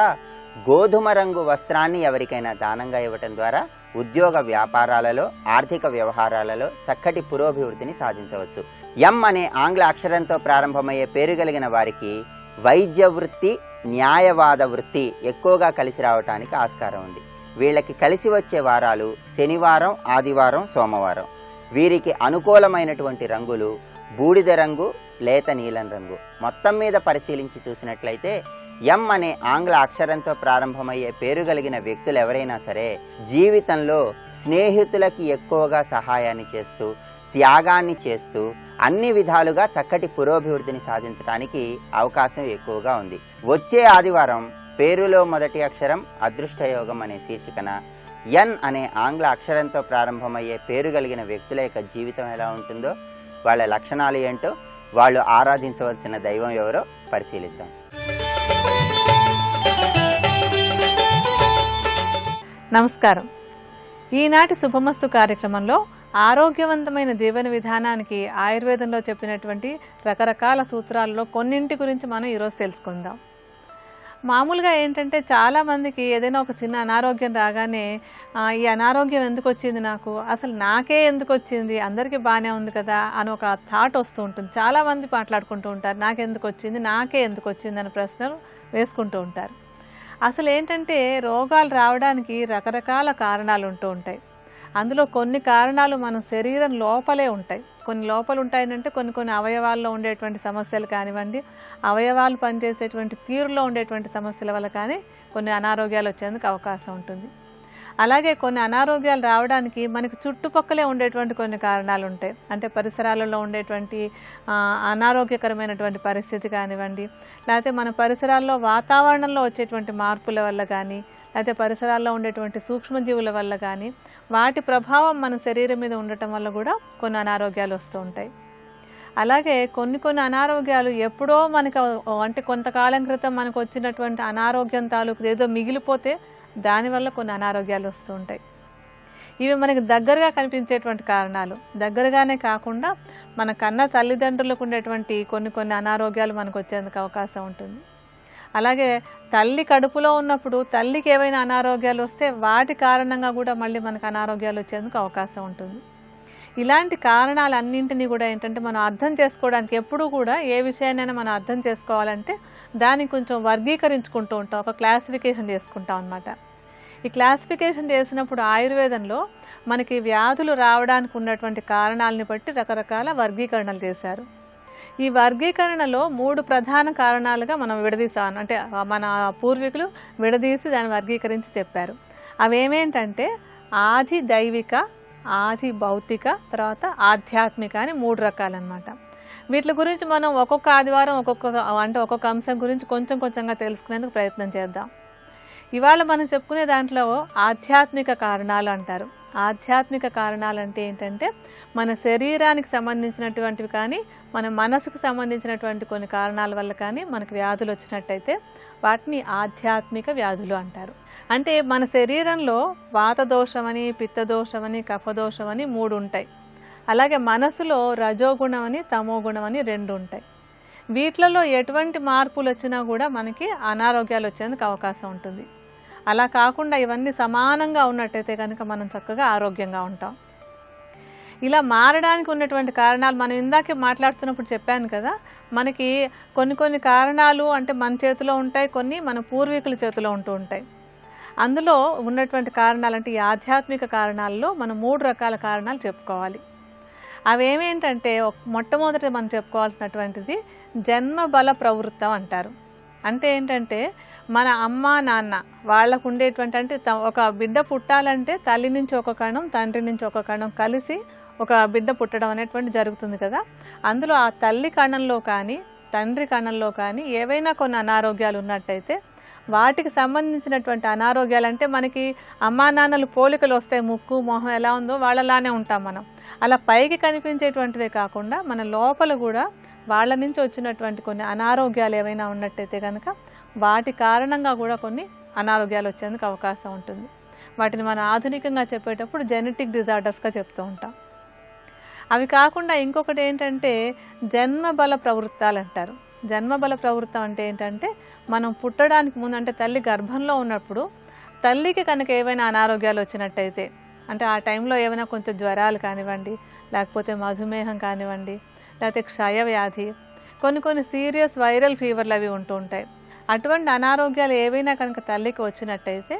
గోధుమ రంగు వస్త్రాన్ని ఎవరికైనా దానంగా ఇవ్వటం ద్వారా ఉద్యోగ వ్యాపారాలలో, ఆర్థిక వ్యవహారాలలో చక్కటి పురోభివృద్ధిని సాధించవచ్చు. ఎం అనే ఆంగ్ల అక్షరంతో ప్రారంభమయ్యే పేరు కలిగిన వారికి వైద్య వృత్తి, న్యాయవాద వృత్తి ఎక్కువగా కలిసి రావటానికి ఆస్కారం ఉంది. వీళ్ళకి కలిసి వచ్చే వారాలు శనివారం, ఆదివారం, సోమవారం. వీరికి అనుకూలమైనటువంటి రంగులు బూడిద రంగు, లేత నీలం రంగు. మొత్తం మీద పరిశీలించి చూసినట్లయితే ఎం అనే ఆంగ్ల అక్షరంతో ప్రారంభమయ్యే పేరు కలిగిన వ్యక్తులు ఎవరైనా సరే జీవితంలో స్నేహితులకి ఎక్కువగా సహాయాన్ని చేస్తూ, త్యాగాన్ని చేస్తూ అన్ని విధాలుగా చక్కటి పురోభివృద్ధిని సాధించడానికి అవకాశం ఎక్కువగా ఉంది. వచ్చే ఆదివారం పేరులో మొదటి అక్షరం అదృష్టయోగం అనే శీర్షికన ఎన్ అనే ఆంగ్ల అక్షరంతో ప్రారంభమయ్యే పేరు కలిగిన వ్యక్తుల యొక్క జీవితం ఎలా ఉంటుందో, వాళ్ళ లక్షణాలు ఏంటో, వాళ్ళు ఆరాధించవలసిన దైవం ఎవరో పరిశీలిద్దాం. నమస్కారం. ఈనాటి శుభమస్తు కార్యక్రమంలో ఆరోగ్యవంతమైన జీవన విధానానికి ఆయుర్వేదంలో చెప్పినటువంటి రకరకాల సూత్రాల్లో కొన్నింటి గురించి మనం ఈరోజు తెలుసుకుందాం. మామూలుగా ఏంటంటే చాలామందికి ఏదైనా ఒక చిన్న అనారోగ్యం రాగానే ఈ అనారోగ్యం ఎందుకు వచ్చింది నాకు, అసలు నాకే ఎందుకు వచ్చింది, అందరికీ బాగానే ఉంది కదా అని ఒక థాట్ వస్తూ ఉంటుంది. చాలామంది మాట్లాడుకుంటూ ఉంటారు, నాకెందుకు వచ్చింది, నాకే ఎందుకు వచ్చింది అని ప్రశ్నలు వేసుకుంటూ ఉంటారు. అసలు ఏంటంటే రోగాలు రావడానికి రకరకాల కారణాలు ఉంటూ ఉంటాయి. అందులో కొన్ని కారణాలు మన శరీరం లోపలే ఉంటాయి. కొన్ని లోపల ఉంటాయంటే కొన్ని అవయవాల్లో ఉండేటువంటి సమస్యలు కానివ్వండి, అవయవాలు పనిచేసేటువంటి తీరులో ఉండేటువంటి సమస్యల వల్ల కానీ కొన్ని అనారోగ్యాలు వచ్చేందుకు అవకాశం ఉంటుంది. అలాగే కొన్ని అనారోగ్యాలు రావడానికి మనకి చుట్టుపక్కలే ఉండేటువంటి కొన్ని కారణాలు ఉంటాయి. అంటే పరిసరాలలో ఉండేటువంటి అనారోగ్యకరమైనటువంటి పరిస్థితి కానివ్వండి, లేకపోతే మన పరిసరాల్లో వాతావరణంలో వచ్చేటువంటి మార్పుల వల్ల కానీ, లేకపోతే పరిసరాల్లో ఉండేటువంటి సూక్ష్మజీవుల వల్ల కానీ వాటి ప్రభావం మన శరీరం మీద ఉండటం వల్ల కూడా కొన్ని అనారోగ్యాలు వస్తూ ఉంటాయి. అలాగే కొన్ని అనారోగ్యాలు ఎప్పుడో మనకు అంటే కొంతకాలం క్రితం మనకు వచ్చినటువంటి అనారోగ్యం తాలూకు ఏదో మిగిలిపోతే దానివల్ల కొన్ని అనారోగ్యాలు వస్తూ ఉంటాయి. ఇవి మనకి దగ్గరగా కనిపించేటువంటి కారణాలు. దగ్గరగానే కాకుండా మన కన్న తల్లిదండ్రులకు ఉండేటువంటి కొన్ని అనారోగ్యాలు మనకు వచ్చేందుకు అవకాశం ఉంటుంది. అలాగే తల్లి కడుపులో ఉన్నప్పుడు తల్లికి ఏవైనా అనారోగ్యాలు వస్తే వాటి కారణంగా కూడా మళ్ళీ మనకు అనారోగ్యాలు వచ్చేందుకు అవకాశం ఉంటుంది. ఇలాంటి కారణాలన్నింటినీ కూడా ఏంటంటే మనం అర్థం చేసుకోవడానికి ఎప్పుడూ కూడా ఏ విషయాన్నైనా మనం అర్థం చేసుకోవాలంటే దాన్ని కొంచెం వర్గీకరించుకుంటూ ఉంటాం, ఒక క్లాసిఫికేషన్ చేసుకుంటాం అన్నమాట. ఈ క్లాసిఫికేషన్ చేసినప్పుడు ఆయుర్వేదంలో మనకి వ్యాధులు రావడానికి ఉన్నటువంటి కారణాలని బట్టి రకరకాల వర్గీకరణలు చేశారు. ఈ వర్గీకరణలో 3 ప్రధాన కారణాలుగా మనం విడదీసాం. అంటే మన పూర్వీకులు విడదీసి దాన్ని వర్గీకరించి చెప్పారు. అవేమేంటంటే ఆది దైవిక, ఆది భౌతిక, తర్వాత ఆధ్యాత్మిక అని 3 రకాలన్నమాట. వీటి గురించి మనం ఒక్కొక్క ఆదివారం ఒక్కొక్క అంశం గురించి కొంచెంగా తెలుసుకునేందుకు ప్రయత్నం చేద్దాం. ఇవాళ మనం చెప్పుకునే దాంట్లో ఆధ్యాత్మిక కారణాలు అంటారు. ఆధ్యాత్మిక కారణాలు అంటే ఏంటంటే మన శరీరానికి సంబంధించినటువంటివి కానీ మన మనసుకు సంబంధించినటువంటి కొన్ని కారణాల వల్ల కానీ మనకు వ్యాధులు వచ్చినట్టయితే వాటిని ఆధ్యాత్మిక వ్యాధులు అంటారు. అంటే మన శరీరంలో వాతదోషమని, పిత్తదోషమని, కఫదోషమని 3 ఉంటాయి. అలాగే మనసులో రజోగుణం అని, తమోగుణం అని 2 ఉంటాయి. వీటిలలో ఎటువంటి మార్పులు వచ్చినా కూడా మనకి అనారోగ్యాలు వచ్చేందుకు అవకాశం ఉంటుంది. అలా కాకుండా ఇవన్నీ సమానంగా ఉన్నట్టయితే కనుక మనం చక్కగా ఆరోగ్యంగా ఉంటాం. ఇలా మారడానికి ఉన్నటువంటి కారణాలు మనం ఇందాకే మాట్లాడుతున్నప్పుడు చెప్పాను కదా, మనకి కొన్ని కారణాలు అంటే మన చేతిలో ఉంటాయి, కొన్ని మన పూర్వీకుల చేతిలో ఉంటూ ఉంటాయి. అందులో ఉన్నటువంటి కారణాలు అంటే ఈ ఆధ్యాత్మిక కారణాల్లో మనం 3 రకాల కారణాలు చెప్పుకోవాలి. అవేమేంటంటే మొట్టమొదట మనం చెప్పుకోవాల్సినటువంటిది జన్మ బల ప్రవృత్తం అంటారు. అంటే ఏంటంటే మన అమ్మ నాన్న వాళ్ళకు ఉండేటువంటి అంటే ఒక బిడ్డ పుట్టాలంటే తల్లి నుంచి ఒక కణం, తండ్రి నుంచి ఒక కణం కలిసి ఒక బిడ్డ పుట్టడం అనేటువంటి జరుగుతుంది కదా. అందులో ఆ తల్లి కణంలో కానీ తండ్రి కణంలో కానీ ఏవైనా కొన్ని అనారోగ్యాలు ఉన్నట్టయితే వాటికి సంబంధించినటువంటి అనారోగ్యాలు అంటే మనకి అమ్మా నాన్నలు పోలికలు వస్తాయి, ముక్కు మొహం ఎలా ఉందో వాళ్ళలానే ఉంటాం మనం. అలా పైకి కనిపించేటువంటివే కాకుండా మన లోపల కూడా వాళ్ళ నుంచి వచ్చినటువంటి కొన్ని అనారోగ్యాలు ఏవైనా ఉన్నట్టయితే కనుక వాటి కారణంగా కూడా కొన్ని అనారోగ్యాలు వచ్చేందుకు అవకాశం ఉంటుంది. వాటిని మనం ఆధునికంగా చెప్పేటప్పుడు జెనెటిక్ డిజార్డర్స్గా చెప్తూ ఉంటాం. అవి కాకుండా ఇంకొకటి ఏంటంటే జన్మబల ప్రవృత్తాలు అంటారు. జన్మబల ప్రవృత్తం అంటే ఏంటంటే మనం పుట్టడానికి ముందు అంటే తల్లి గర్భంలో ఉన్నప్పుడు తల్లికి కనుక ఏవైనా అనారోగ్యాలు వచ్చినట్టయితే అంటే ఆ టైంలో ఏమైనా కొంచెం జ్వరాలు కానివ్వండి, లేకపోతే మధుమేహం కానివ్వండి, లేకపోతే క్షయవ్యాధి, కొన్ని సీరియస్ వైరల్ ఫీవర్లు అవి ఉంటూ ఉంటాయి. అటువంటి అనారోగ్యాలు ఏవైనా కనుక తల్లికి వచ్చినట్టయితే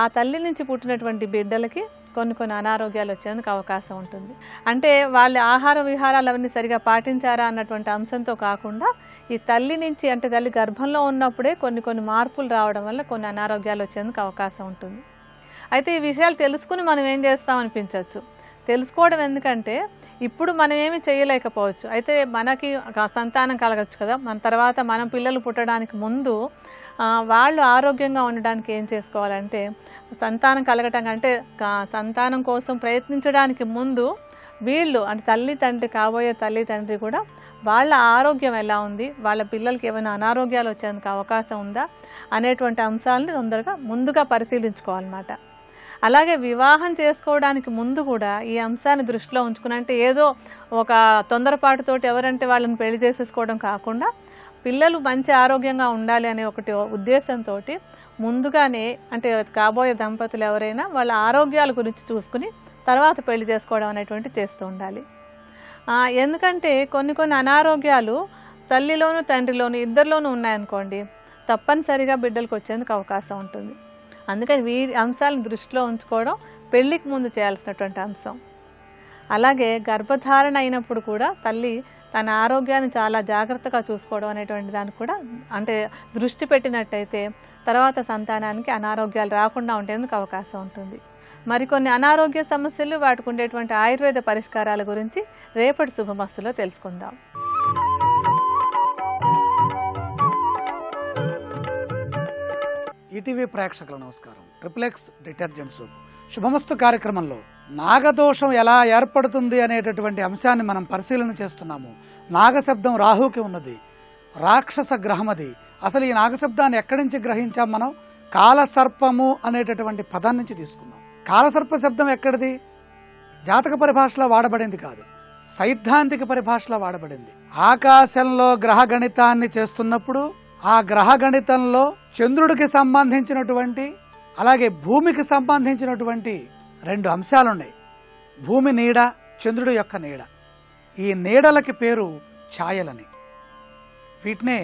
ఆ తల్లి నుంచి పుట్టినటువంటి బిడ్డలకి కొన్ని అనారోగ్యాలు వచ్చేందుకు అవకాశం ఉంటుంది. అంటే వాళ్ళ ఆహార విహారాలు అవన్నీ సరిగా పాటించారా అన్నటువంటి అంశంతో కాకుండా ఈ తల్లి నుంచి అంటే తల్లి గర్భంలో ఉన్నప్పుడే కొన్ని మార్పులు రావడం వల్ల కొన్ని అనారోగ్యాలు వచ్చేందుకు అవకాశం ఉంటుంది. అయితే ఈ విషయాలు తెలుసుకుని మనం ఏం చేస్తాం అనిపించవచ్చు. తెలుసుకోవడం ఎందుకంటే ఇప్పుడు మనం ఏమి చేయలేకపోవచ్చు, అయితే మనకి సంతానం కలగచ్చు కదా. మన తర్వాత మనం పిల్లలు పుట్టడానికి ముందు వాళ్ళు ఆరోగ్యంగా ఉండడానికి ఏం చేసుకోవాలంటే సంతానం కలగటం అంటే సంతానం కోసం ప్రయత్నించడానికి ముందు వీళ్ళు అంటే తల్లి తండ్రి కాబోయే తల్లి తండ్రి కూడా వాళ్ళ ఆరోగ్యం ఎలా ఉంది, వాళ్ళ పిల్లలకి ఏమైనా అనారోగ్యాలు వచ్చేందుకు అవకాశం ఉందా అనేటువంటి అంశాలని ముందుగా పరిశీలించుకోవాలన్నమాట. అలాగే వివాహం చేసుకోవడానికి ముందు కూడా ఈ అంశాన్ని దృష్టిలో ఉంచుకుని అంటే ఏదో ఒక తొందరపాటుతోటి ఎవరంటే వాళ్ళని పెళ్లి చేసేసుకోవడం కాకుండా పిల్లలు మంచి ఆరోగ్యంగా ఉండాలి అనే ఒకటి ఉద్దేశంతో ముందుగానే అంటే కాబోయే దంపతులు ఎవరైనా వాళ్ళ ఆరోగ్యాల గురించి చూసుకుని తర్వాత పెళ్లి చేసుకోవడం అనేటువంటి చేస్తూ ఉండాలి. ఎందుకంటే కొన్ని అనారోగ్యాలు తల్లిలోను తండ్రిలోను ఇద్దరిలోనూ ఉన్నాయనుకోండి, తప్పనిసరిగా బిడ్డలకు వచ్చేందుకు అవకాశం ఉంటుంది. అందుకని వీరి అంశాలను దృష్టిలో ఉంచుకోవడం పెళ్లికి ముందు చేయాల్సినటువంటి అంశం. అలాగే గర్భధారణ అయినప్పుడు కూడా తల్లి తన ఆరోగ్యాన్ని చాలా జాగ్రత్తగా చూసుకోవడం అనేటువంటి దానికి కూడా అంటే దృష్టి పెట్టినట్టయితే తర్వాత సంతానానికి అనారోగ్యాలు రాకుండా ఉండేందుకు అవకాశం ఉంటుంది. మరికొన్ని అనారోగ్య సమస్యలు, వాటికి ఉండేటువంటి ఆయుర్వేద పరిష్కారాల గురించి రేపటి శుభమస్తులో తెలుసుకుందాం. ఈటీవీ ప్రేక్షకుల నమస్కారం. ట్రిప్లెక్స్ డిటర్జెంట్ సోప్ శుభమస్తు కార్యక్రమంలో నాగదోషం ఎలా ఏర్పడుతుంది అనేటటువంటి అంశాన్ని మనం పరిశీలన చేస్తున్నాము. నాగశబ్దం రాహుకి ఉన్నది, రాక్షస గ్రహమది. అసలు ఈ నాగశబ్దాన్ని ఎక్కడి నుంచి గ్రహించాం మనం? కాలసర్పము అనేటటువంటి పదం నుంచి తీసుకున్నాం. కాలసర్ప శబ్దం ఎక్కడిది? జాతక పరిభాషలో వాడబడింది కాదు, సైద్ధాంతిక పరిభాషలో వాడబడింది. ఆకాశంలో గ్రహ గణితాన్ని చేస్తున్నప్పుడు ఆ గ్రహ గణితంలో చంద్రుడికి సంబంధించినటువంటి అలాగే భూమికి సంబంధించినటువంటి రెండు అంశాలున్నాయి. భూమి నీడ, చంద్రుడి యొక్క నీడ. ఈ నీడలకి పేరు ఛాయలని. వీటినే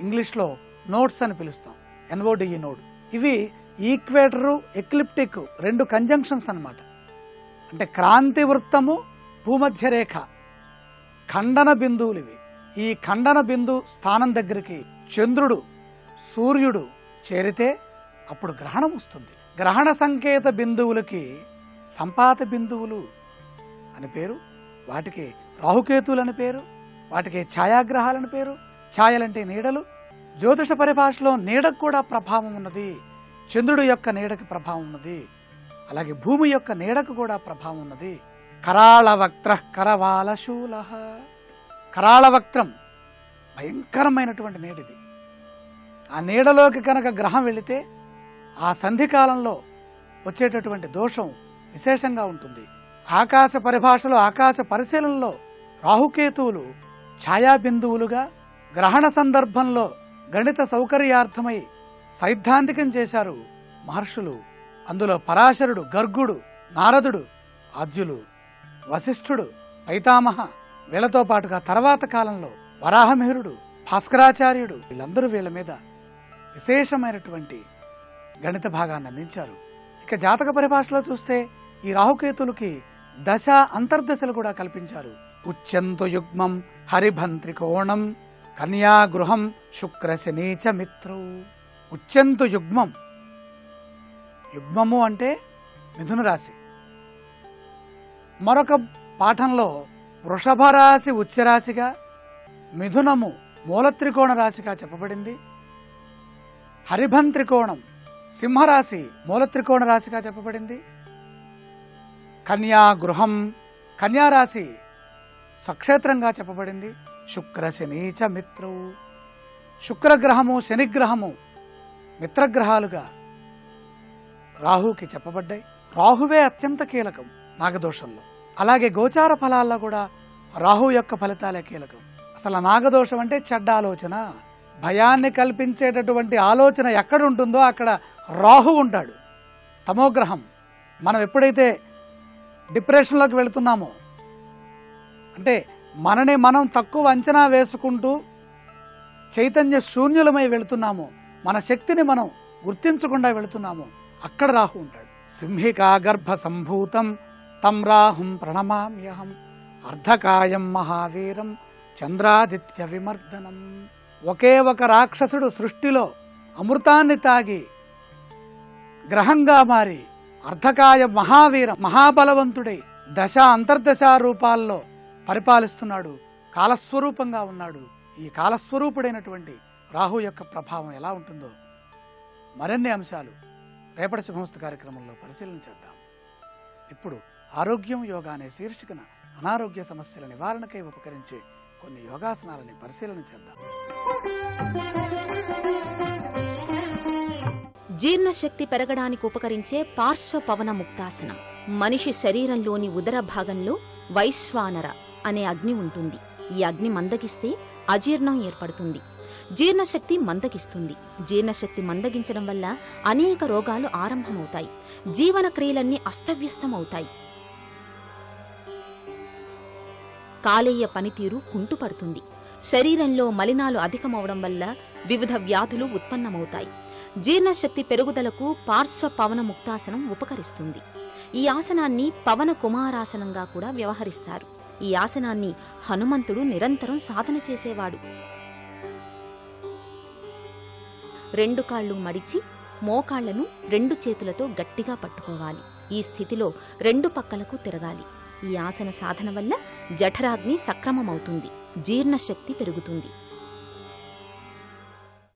ఇంగ్లీష్లో నోడ్స్ అని పిలుస్తాం, ఎన్ఓడిఈ నోడ్. ఇవి ఈక్వేటరు, ఎక్లిప్టిక్ రెండు కంజంక్షన్స్ అన్నమాట. అంటే క్రాంతి వృత్తము, భూమధ్య రేఖ ఖండన బిందువులు ఇవి. ఈ ఖండన బిందు స్థానం దగ్గరికి చంద్రుడు, సూర్యుడు చేరితే అప్పుడు గ్రహణం వస్తుంది. గ్రహణ సంకేత బిందువులకి సంపాత బిందువులు అని పేరు, వాటికి రాహుకేతువులు అని పేరు, వాటికి ఛాయాగ్రహాలని పేరు. ఛాయలంటే నీడలు. జ్యోతిష పరిభాషలో నీడకు కూడా ప్రభావం ఉన్నది. చంద్రుడు యొక్క నీడకి ప్రభావం ఉన్నది, అలాగే భూమి యొక్క నీడకు కూడా ప్రభావం ఉన్నది. కరాళ వక్త్ర కరవాల శూల. కరాళ వక్త్రం భయంకరమైనటువంటి నీడిది. ఆ నీడలోకి కనుక గ్రహం వెళితే ఆ సంధికాలంలో వచ్చేటటువంటి దోషం విశేషంగా ఉంటుంది. ఆకాశ పరిభాషలో, ఆకాశ పరిశీలనలో రాహుకేతువులు ఛాయాబిందువులుగా గ్రహణ సందర్భంలో గణిత సౌకర్యార్థమై సైద్ధాంతికం చేశారు మహర్షులు. అందులో పరాశరుడు, గర్గుడు, నారదుడు, ఆద్యులు, వశిష్ఠుడు, పైతామహ, వీళ్లతో పాటుగా తర్వాత కాలంలో వరాహమిహిరుడు, భాస్కరాచార్యుడు, వీళ్ళందరూ వీళ్ళ మీద విశేషమైనటువంటి గణిత భాగాన్ని అందించారు. ఇక జాతక పరిభాషలో చూస్తే ఈ రాహుకేతులకి దశ అంతర్దశలు కూడా కల్పించారు. ఉచ్యంతు యుగ్మం హరిభంత్రికోణం కన్యాగృహం శుక్రశనీచ మిత్రౌ. ఉచ్యంతు యుగ్మం, యుగ్మము అంటే మిథున రాశి. మరొక పాఠంలో వృషభ రాశి ఉచ్చరాశిగా, మిథునము మూలత్రికోణ రాశిగా చెప్పబడింది. హరిభంత్రికోణం సింహరాశి మూలత్రికోణ రాశిగా చెప్పబడింది. కన్యాగృహం కన్యారాశి సక్షేత్రంగా చెప్పబడింది. శుక్రశనీచ మిత్రౌ. శుక్రగ్రహము, శనిగ్రహము మిత్రగ్రహాలుగా రాహుకి చెప్పబడ్డాయి. రాహువే అత్యంత కీలకం నాగదోషంలో. అలాగే గోచార ఫలాల్లో కూడా రాహు యొక్క ఫలితాలే కీలకం. అసలు నాగదోషం అంటే చెడ్డ ఆలోచన, భయాన్ని కల్పించేటటువంటి ఆలోచన ఎక్కడ ఉంటుందో అక్కడ రాహు ఉంటాడు. తమోగ్రహం. మనం ఎప్పుడైతే డిప్రెషన్లోకి వెళుతున్నామో, అంటే మనని మనం తక్కువ అంచనా వేసుకుంటూ చైతన్య శూన్యులమై వెళుతున్నామో, మన శక్తిని మనం గుర్తించకుండా వెళుతున్నామో, అక్కడ రాహు ఉంటాడు. సింహికా గర్భ సంభూతం తం రాహుం ప్రణమామ్యహం అర్ధకాయం మహావీరం చంద్రాదిత్య విమర్దనం. ఒకే ఒక రాక్షసుడు సృష్టిలో అమృతాన్ని తాగి గ్రహంగా మారి అర్ధకాయ మహావీరం, మహాబలవంతుడై దశ అంతర్దశ రూపాల్లో పరిపాలిస్తున్నాడు. కాలస్వరూపంగా ఉన్నాడు. ఈ కాలస్వరూపుడైనటువంటి రాహు యొక్క ప్రభావం ఎలా ఉంటుందో మరిన్ని అంశాలు రేపటి శుభమస్తు కార్యక్రమంలో పరిశీలన చేద్దాం. ఇప్పుడు ఆరోగ్యం యోగా అనే శీర్షికన అనారోగ్య సమస్యల నివారణకై ఉపకరించే కొన్ని యోగాసనాలని పరిశీలన చేద్దాం. జీర్ణశక్తి పెరగడానికి ఉపకరించే పార్శ్వ పవన ముక్తాసనం. మనిషి శరీరంలోని ఉదర భాగంలో వైశ్వానర అనే అగ్ని ఉంటుంది. ఈ అగ్ని మందగిస్తే అజీర్ణం ఏర్పడుతుంది. జీర్ణశక్తి మందగిస్తుంది. జీర్ణశక్తి మందగించడం వల్ల అనేక రోగాలు ఆరంభమవుతాయి. జీవన క్రియలన్నీ అస్తవ్యస్తమవుతాయి. కాలేయ పనితీరు కుంటుపడుతుంది. శరీరంలో మలినాలు అధికమవడం వల్ల వివిధ వ్యాధులు ఉత్పన్నమవుతాయి. జీర్ణశక్తి పెరుగుదలకు పార్శ్వ పవన ముక్తాసనం ఉపకరిస్తుంది. ఈ ఆసనాన్ని పవన కుమారాసనంగా కూడా వ్యవహరిస్తారు. ఈ ఆసనాన్ని హనుమంతుడు నిరంతరం సాధన చేసేవాడు. 2 కాళ్ళు మడిచి మోకాళ్లను 2 చేతులతో గట్టిగా పట్టుకోవాలి. ఈ స్థితిలో 2 పక్కలకు తిరగాలి. ఈ ఆసన సాధన వల్ల జఠరాగ్ని సక్రమమవుతుంది. జీర్ణశక్తి పెరుగుతుంది.